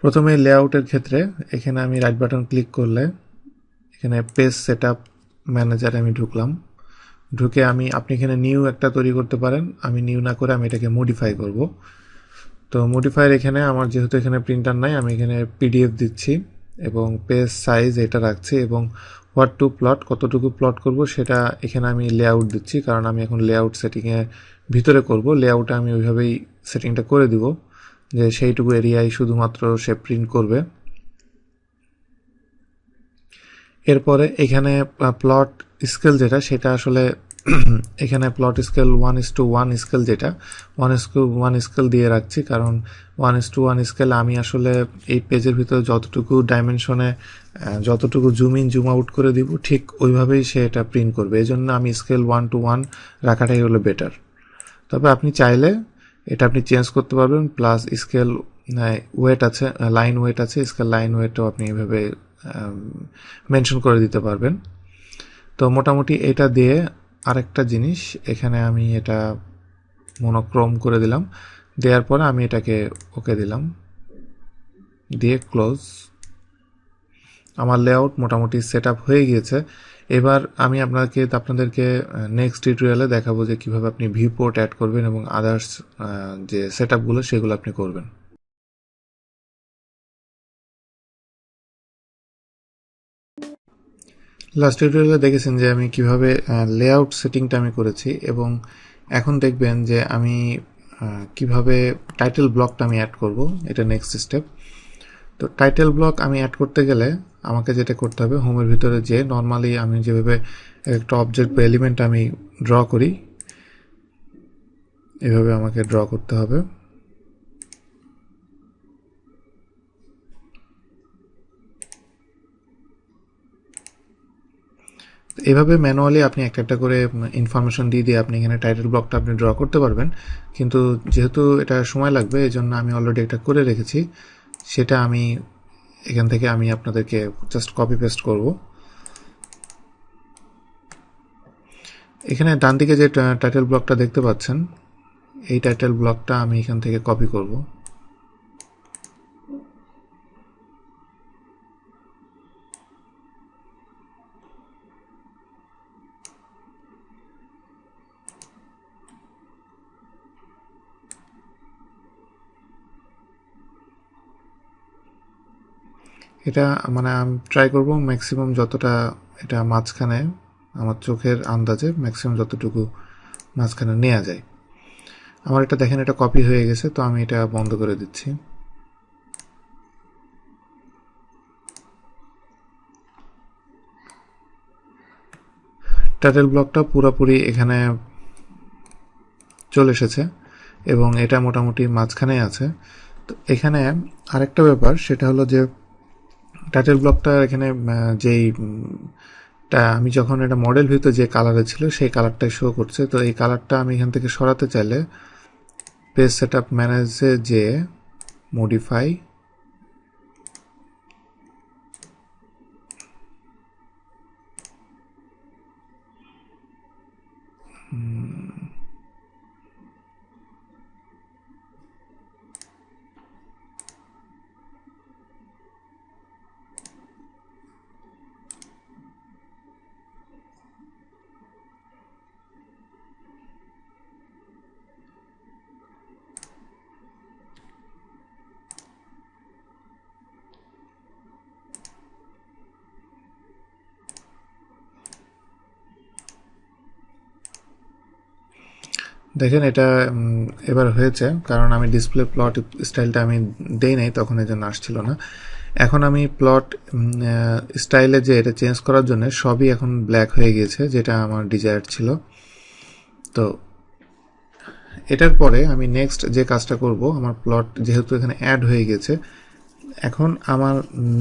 প্রথমে লেআউটের ক্ষেত্রে এখানে আমি রাইট বাটন ক্লিক করলে এখানে পেজ সেটআপ ম্যানেজারে আমি ঢুকলাম। ঢুকে আপনি এখানে নিউ একটা তৈরি করতে পারেন, আমি নিউ না করে আমি এটাকে মডিফাই করব। তো মডিফাইয়ের এখানে আমার যেহেতু এখানে প্রিন্টার নাই, আমি এখানে পিডিএফ দিচ্ছি এবং পেজ সাইজ এটা রাখছি, এবং হোয়াট টু প্লট, কতটুকু প্লট করব সেটা এখানে আমি লেআউট দিচ্ছি, কারণ আমি এখন লেআউট সেটিংয়ে ভিতরে করব। লেআউটে আমি ওইভাবেই সেটিংটা করে দিব যে সেইটুকু এরিয়ায় শুধুমাত্র সে প্রিন্ট করবে। এরপরে এখানে প্লট স্কেল যেটা, সেটা আসলে এখানে প্লট স্কেল 1:1 স্কেল, যেটা 1:1 স্কেল দিয়ে রাখছি, কারণ 1:1 স্কেল আমি আসলে এই পেজের ভিতরে যতটুকু ডাইমেনশনে যতটুকু জুম ইন জুম আউট করে দিব, ঠিক ওইভাবেই সে এটা প্রিন্ট করবে। এই জন্য আমি স্কেল 1:1 রাখাটাই হলো বেটার। তবে আপনি চাইলে এটা আপনি চেঞ্জ করতে পারবেন, প্লাস স্কেল ওয়েট আছে, লাইন ওয়েট আছে, স্কেল লাইন ওয়েটও আপনি এইভাবে মেনশন করে দিতে পারবেন। তো মোটামুটি এটা দিয়ে আরেকটা জিনিস, এখানে আমি এটা মনোক্রোম করে দিলাম, দেওয়ার পরে আমি এটাকে ওকে দিলাম, দিয়ে ক্লোজ। আমার লেআউট মোটামুটি সেট আপ হয়ে গিয়েছে। এবার আমি আপনাদেরকে নেক্সট টিউটোরিয়ালে দেখাবো যে কীভাবে আপনি ভিউ পোর্ট অ্যাড করবেন এবং আদার্স যে সেট আপগুলো সেগুলো আপনি করবেন। লাস্ট টিউটোরিয়ালে দেখেছেন যে আমি কিভাবে লেআউট সেটিংটা আমি করেছি, এবং এখন দেখবেন যে আমি কিভাবে টাইটেল ব্লকটা আমি অ্যাড করব, এটা নেক্সট স্টেপ। তো টাইটেল ব্লক আমি অ্যাড করতে গেলে আমাকে যেটা করতে হবে, হোমের ভিতরে যে নর্মালি আমি যেভাবে একটা অবজেক্ট বা এলিমেন্ট আমি ড্র করি, এভাবে আমাকে ড্র করতে হবে। এভাবে ম্যানুয়ালি আপনি একটা একটা করে ইনফরমেশন দিয়ে দিয়ে আপনি এখানে টাইটেল ব্লকটা আপনি ড্র করতে পারবেন, কিন্তু যেহেতু এটা সময় লাগবে এই জন্য আমি অলরেডি একটা করে রেখেছি, সেটা আমি এখান থেকে আমি আপনাদেরকে জাস্ট কপি পেস্ট করব। এখানে ডান দিকে যে টাইটেল ব্লকটা দেখতে পাচ্ছেন, এই টাইটেল ব্লকটা আমি এখান থেকে কপি করব। এটা মানে আমি ট্রাই করব ম্যাক্সিমাম যতটা এটা মাঝখানে আমার চোখের আন্দাজে ম্যাক্সিমাম যতটুকু মাঝখানে নেওয়া যায়। আমার এটা দেখেন এটা কপি হয়ে গেছে, তো আমি এটা বন্ধ করে দিচ্ছি। টাইটেল ব্লকটা পুরোপুরি এখানে চলে এসেছে এবং এটা মোটামুটি মাঝখানে আছে। তো এখানে আরেকটা ব্যাপার সেটা হলো যে টাইটেল ব্লকটা এখানে যেই আমি যখন এটা মডেল ভিউতে যে কালারে ছিল সেই কালারটাই শো করছে। তো এই কালারটা আমি এখান থেকে সরাতে চাইলে পেজ সেটআপ ম্যানেজে যে মডিফাই দেখেন এটা এবার হয়েছে, কারণ আমি ডিসপ্লে প্লট স্টাইলটা আমি দেই নাই তখন এই জন্য আসছিল না। এখন আমি প্লট স্টাইলে যে এটা চেঞ্জ করার জন্য সবই এখন ব্ল্যাক হয়ে গিয়েছে, যেটা আমার ডিজায়ার ছিল। তো এটার পরে আমি নেক্সট যে কাজটা করব, আমার প্লট যেহেতু এখানে অ্যাড হয়ে গেছে, এখন আমার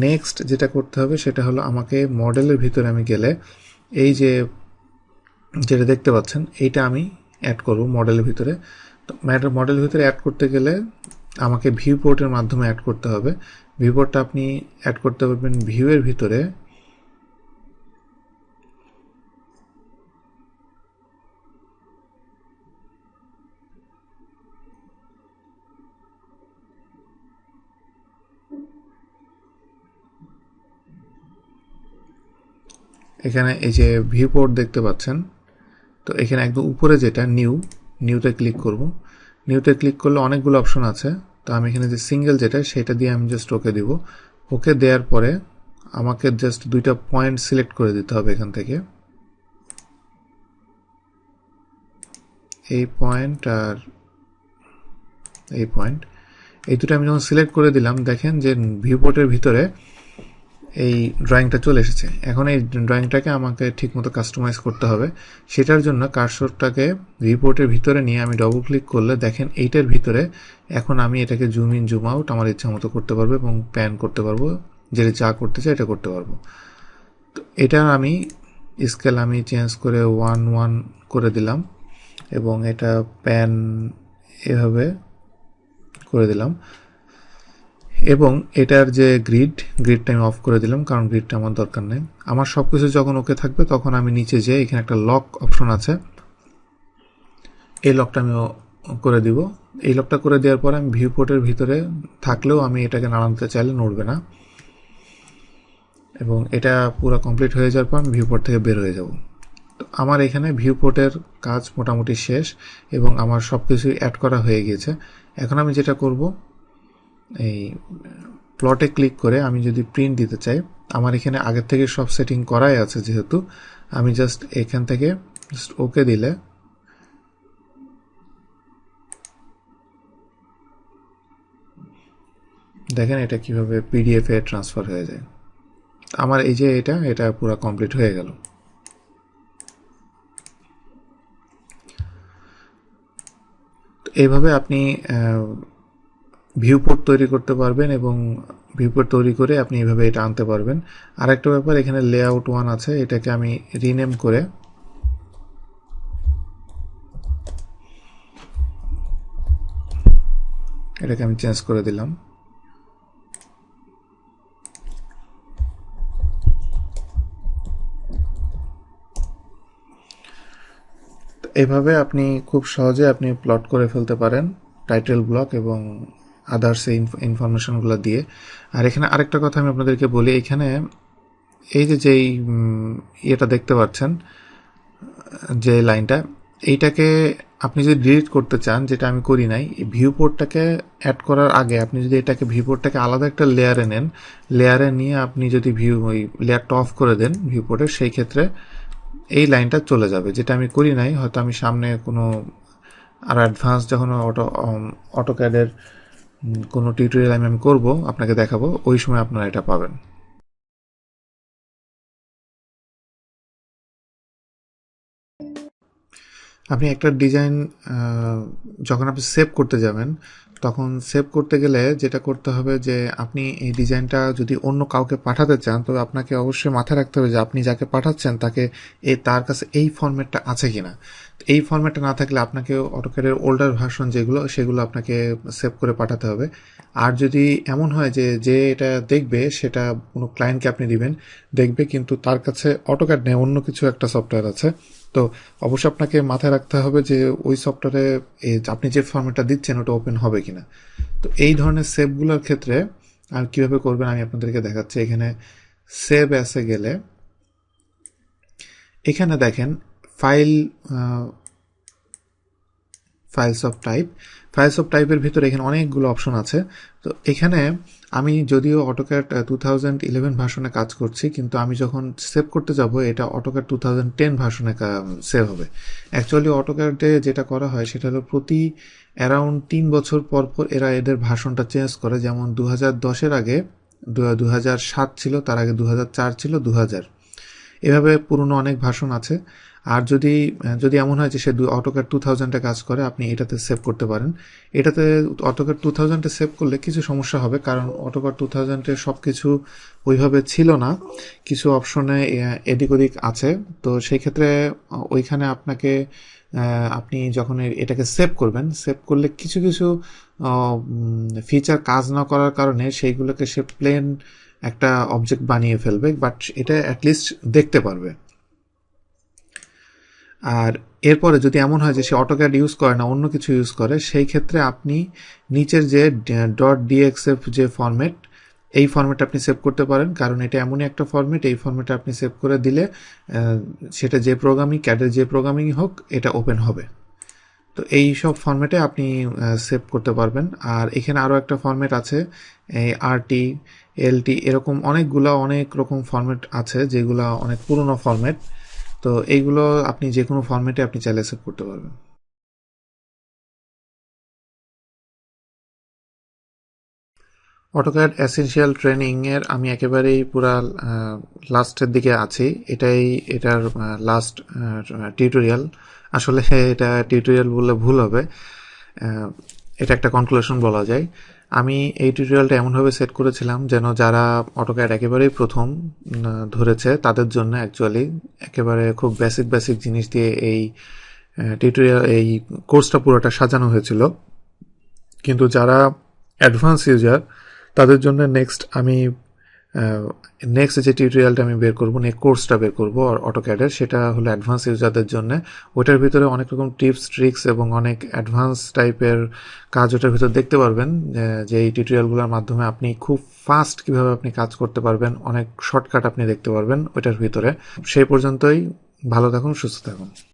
নেক্সট যেটা করতে হবে সেটা হলো আমাকে মডেলের ভিতরে আমি গেলে এই যে যেটা দেখতে পাচ্ছেন এইটা আমি অ্যাড করব মডেলের ভিতরে। তো মডেলের ভিতরে অ্যাড করতে গেলে আমাকে ভিউ পোর্টের মাধ্যমে অ্যাড করতে হবে। ভিউ পোর্টটা আপনি অ্যাড করতে পারবেন ভিউয়ের ভিতরে, এখানে এই যে ভিউ পোর্ট দেখতে পাচ্ছেন। তো এখানে একদম উপরে যেটা নিউতে ক্লিক করব। নিউতে ক্লিক করলে অনেকগুলো অপশন আছে। তো আমি এখানে যে সিঙ্গেল যেটা সেটা দিয়ে আমি জাস্ট ওকে দিব। ওকে দেওয়ার পরে আমাকে জাস্ট দুইটা পয়েন্ট সিলেক্ট করে দিতে হবে এখান থেকে, এই পয়েন্ট আর এই পয়েন্ট, এই দুটো আমি যখন সিলেক্ট করে দিলাম দেখেন যে ভিউপোর্টের ভিতরে এই ড্রয়িংটা চলে এসেছে। এখন এই ড্রয়িংটাকে আমাকে ঠিকমতো কাস্টমাইজ করতে হবে। সেটার জন্য কার্সরটাকে ভিউপোর্টের ভিতরে নিয়ে আমি ডবল ক্লিক করলে দেখেন এইটার ভিতরে এখন আমি এটাকে জুম ইন জুম আউট আমার ইচ্ছা মতো করতে পারবো এবং প্যান করতে পারবো, যেটা যা করতে চাই এটা করতে পারবো। তো এটা আমি স্কেল আমি চেঞ্জ করে 1:1 করে দিলাম এবং এটা প্যান এভাবে করে দিলাম এবং এটার যে গ্রিডটা আমি অফ করে দিলাম, কারণ গ্রিডটা আমার দরকার নেই। আমার সব কিছু যখন ওকে থাকবে তখন আমি নিচে যেয়ে এখানে একটা লক অপশন আছে, এই লকটা আমি করে দিব। এই লকটা করে দেওয়ার পর আমি ভিউ পোর্টের ভিতরে থাকলেও আমি এটাকে নাড়াতে চাইলে নড়বে না এবং এটা পুরো কমপ্লিট হয়ে যাওয়ার পর আমি ভিউ পোর্ট থেকে বের হয়ে যাব। তো আমার এখানে ভিউ পোর্টের কাজ মোটামুটি শেষ এবং আমার সব কিছুই অ্যাড করা হয়ে গিয়েছে। এখন আমি যেটা করব, এই প্লটে ক্লিক করে আমি যদি প্রিন্ট দিতে চাই, আমার এখানে আগের থেকে সব সেটিং করাই আছে, যেহেতু আমি জাস্ট এখান থেকে জাস্ট ওকে দিলে দেখেন এটা কিভাবে পিডিএফ এ ট্রান্সফার হয়ে যায়। আমার এই যে এটা পুরো কমপ্লিট হয়ে গেল। এইভাবে আপনি ভিউপোর্ট তৈরি করতে পারবেন এবং ভিউপোর্ট তৈরি করে আপনি এইভাবে এটা আনতে পারবেন। আরেকটা ব্যাপার, এখানে লেআউট 1 আছে, এটাকে আমি রিনেম করে এটাকে আমি চেঞ্জ করে দিলাম। এভাবে আপনি খুব সহজে আপনি প্লট করে ফেলতে পারেন টাইটেল ব্লক এবং আদার্স ইনফরমেশনগুলো দিয়ে। আর এখানে আরেকটা কথা আমি আপনাদেরকে বলি, এখানে এই যেই ইয়েটা দেখতে পাচ্ছেন যে লাইনটা, এইটাকে আপনি যদি ডিলিট করতে চান, যেটা আমি করি নাই, ভিউ পোর্টটাকে অ্যাড করার আগে আপনি যদি এটাকে ভিউ পোর্টটাকে আলাদা একটা লেয়ারে নেন, লেয়ারে নিয়ে আপনি যদি ওই লেয়ারটা অফ করে দেন ভিউ পোর্টের, সেই ক্ষেত্রে এই লাইনটা চলে যাবে, যেটা আমি করি নাই। হয়তো আমি সামনে কোনো আর অ্যাডভান্স যখন অটোক্যাডের কোনো টিউটোরিয়াল আমি করব, আপনাকে দেখাবো, ওই সময় আপনারা এটা পাবেন। আপনি একটা ডিজাইন যখন আপনি সেভ করতে যাবেন, তখন সেভ করতে গেলে যেটা করতে হবে যে আপনি এই ডিজাইনটা যদি অন্য কাউকে পাঠাতে চান, তবে আপনাকে অবশ্যই মাথায় রাখতে হবে যে আপনি যাকে পাঠাচ্ছেন তাকে তার কাছে এই ফরম্যাটটা আছে কিনা। এই ফরম্যাটটা না থাকলে আপনাকে অটোক্যাডের ওল্ডার ভার্সন যেগুলো, সেগুলো আপনাকে সেভ করে পাঠাতে হবে। আর যদি এমন হয় যে যে এটা দেখবে, সেটা কোনো ক্লায়েন্টকে আপনি দিবেন, দেখবে কিন্তু তার কাছে অটোক্যাড নেই, অন্য কিছু একটা সফটওয়্যার আছে, তো অবশ্যই আপনাকে মাথায় রাখতে হবে যে ওই সফটওয়্যারে আপনি যে ফরম্যাটটা দিচ্ছেন ওটা ওপেন হবে কিনা। তো এই ধরনের সেভগুলোর ক্ষেত্রে আর কিভাবে করবেন আমি আপনাদেরকে দেখাচ্ছি। এখানে সেভ অ্যাসে গেলে এখানে দেখেন ফাইলস অফ টাইপের ভিতরে এখানে অনেকগুলো অপশন আছে। তো এখানে আমি যদিও অটোক্যাড 2011 ভার্সনে কাজ করছি, কিন্তু আমি যখন সেভ করতে যাব এটা অটোক্যাড 2010 ভার্সনে সেভ হবে। অ্যাকচুয়ালি অটোক্যাডে যেটা করা হয় সেটা হলো প্রতি অ্যারাউন্ড 3 বছর পর পর এরা এদের ভার্সনটা চেঞ্জ করে। যেমন 2010-এর আগে 2007 ছিল, তার আগে 2004 ছিল, 2000, এভাবে পুরনো অনেক ভার্সন আছে। আর যদি যদি এমন হয় যে সে অটোক্যাড 2000-এ কাজ করে, আপনি এটাতে সেভ করতে পারেন। এটাতে অটোক্যাড 2000-এ সেভ করলে কিছু সমস্যা হবে, কারণ অটোক্যাড 2000-এ সব কিছু ওইভাবে ছিল না, কিছু অপশনে এদিক ওদিক আছে। তো সেই ক্ষেত্রে ওইখানে আপনাকে আপনি যখন এটাকে সেভ করবেন, সেভ করলে কিছু কিছু ফিচার কাজ না করার কারণে সেইগুলোকে সে প্লেন একটা অবজেক্ট বানিয়ে ফেলবে, বাট এটা অ্যাটলিস্ট দেখতে পারবে। আর এরপরে যদি এমন হয় যে সে অটোক্যাড ইউজ করে না, অন্য কিছু ইউজ করে, সেই ক্ষেত্রে আপনি নিচের যে .dxf যে ফরম্যাট, এই ফরম্যাটে আপনি সেভ করতে পারেন, কারণ এটা এমনই একটা ফরম্যাট, এই ফরম্যাটে আপনি সেভ করে দিলে সেটা যে প্রোগ্রামিং, ক্যাডের যে প্রোগ্রামিং হোক, এটা ওপেন হবে। তো এই সব ফরম্যাটে আপনি সেভ করতে পারবেন। আর এখানে আরও একটা ফরম্যাট আছে, এই আরটি, এলটি, এরকম অনেক রকম ফরম্যাট আছে, যেগুলো অনেক পুরনো ফরম্যাট। তো এইগুলো আপনি যে কোনো ফরম্যাটে আপনি চাইলে সেভ করতে পারবেন। অটোক্যাড এসেনশিয়াল ট্রেনিংয়ের আমি একেবারেই পুরা লাস্টের দিকে আছি। এটার লাস্ট টিউটোরিয়াল। আসলে এটা টিউটোরিয়াল বললে ভুল হবে, এটা একটা কনক্লুশন বলা যায়। আমি এই টিউটোরিয়ালটা এমনভাবে সেট করেছিলাম যেন যারা অটোক্যাড একেবারেই প্রথম ধরেছে তাদের জন্য অ্যাকচুয়ালি একেবারে খুব বেসিক জিনিস দিয়ে এই এই কোর্সটা পুরোটা সাজানো হয়েছিল। কিন্তু যারা অ্যাডভান্স ইউজার, তাদের জন্য নেক্সট যে টিউটোরিয়ালটা আমি বের করবো, কোর্সটা বের করবো অটোক্যাডের, সেটা হলো অ্যাডভান্স ইউজারদের জন্য। ওটার ভিতরে অনেক রকম টিপস, ট্রিক্স এবং অনেক অ্যাডভান্স টাইপের কাজ ওটার ভিতরে দেখতে পারবেন, যে এই টিউটোরিয়ালগুলোর মাধ্যমে আপনি খুব ফাস্ট কিভাবে আপনি কাজ করতে পারবেন, অনেক শর্টকাট আপনি দেখতে পারবেন ওইটার ভিতরে। সেই পর্যন্তই, ভালো থাকুন, সুস্থ থাকুন।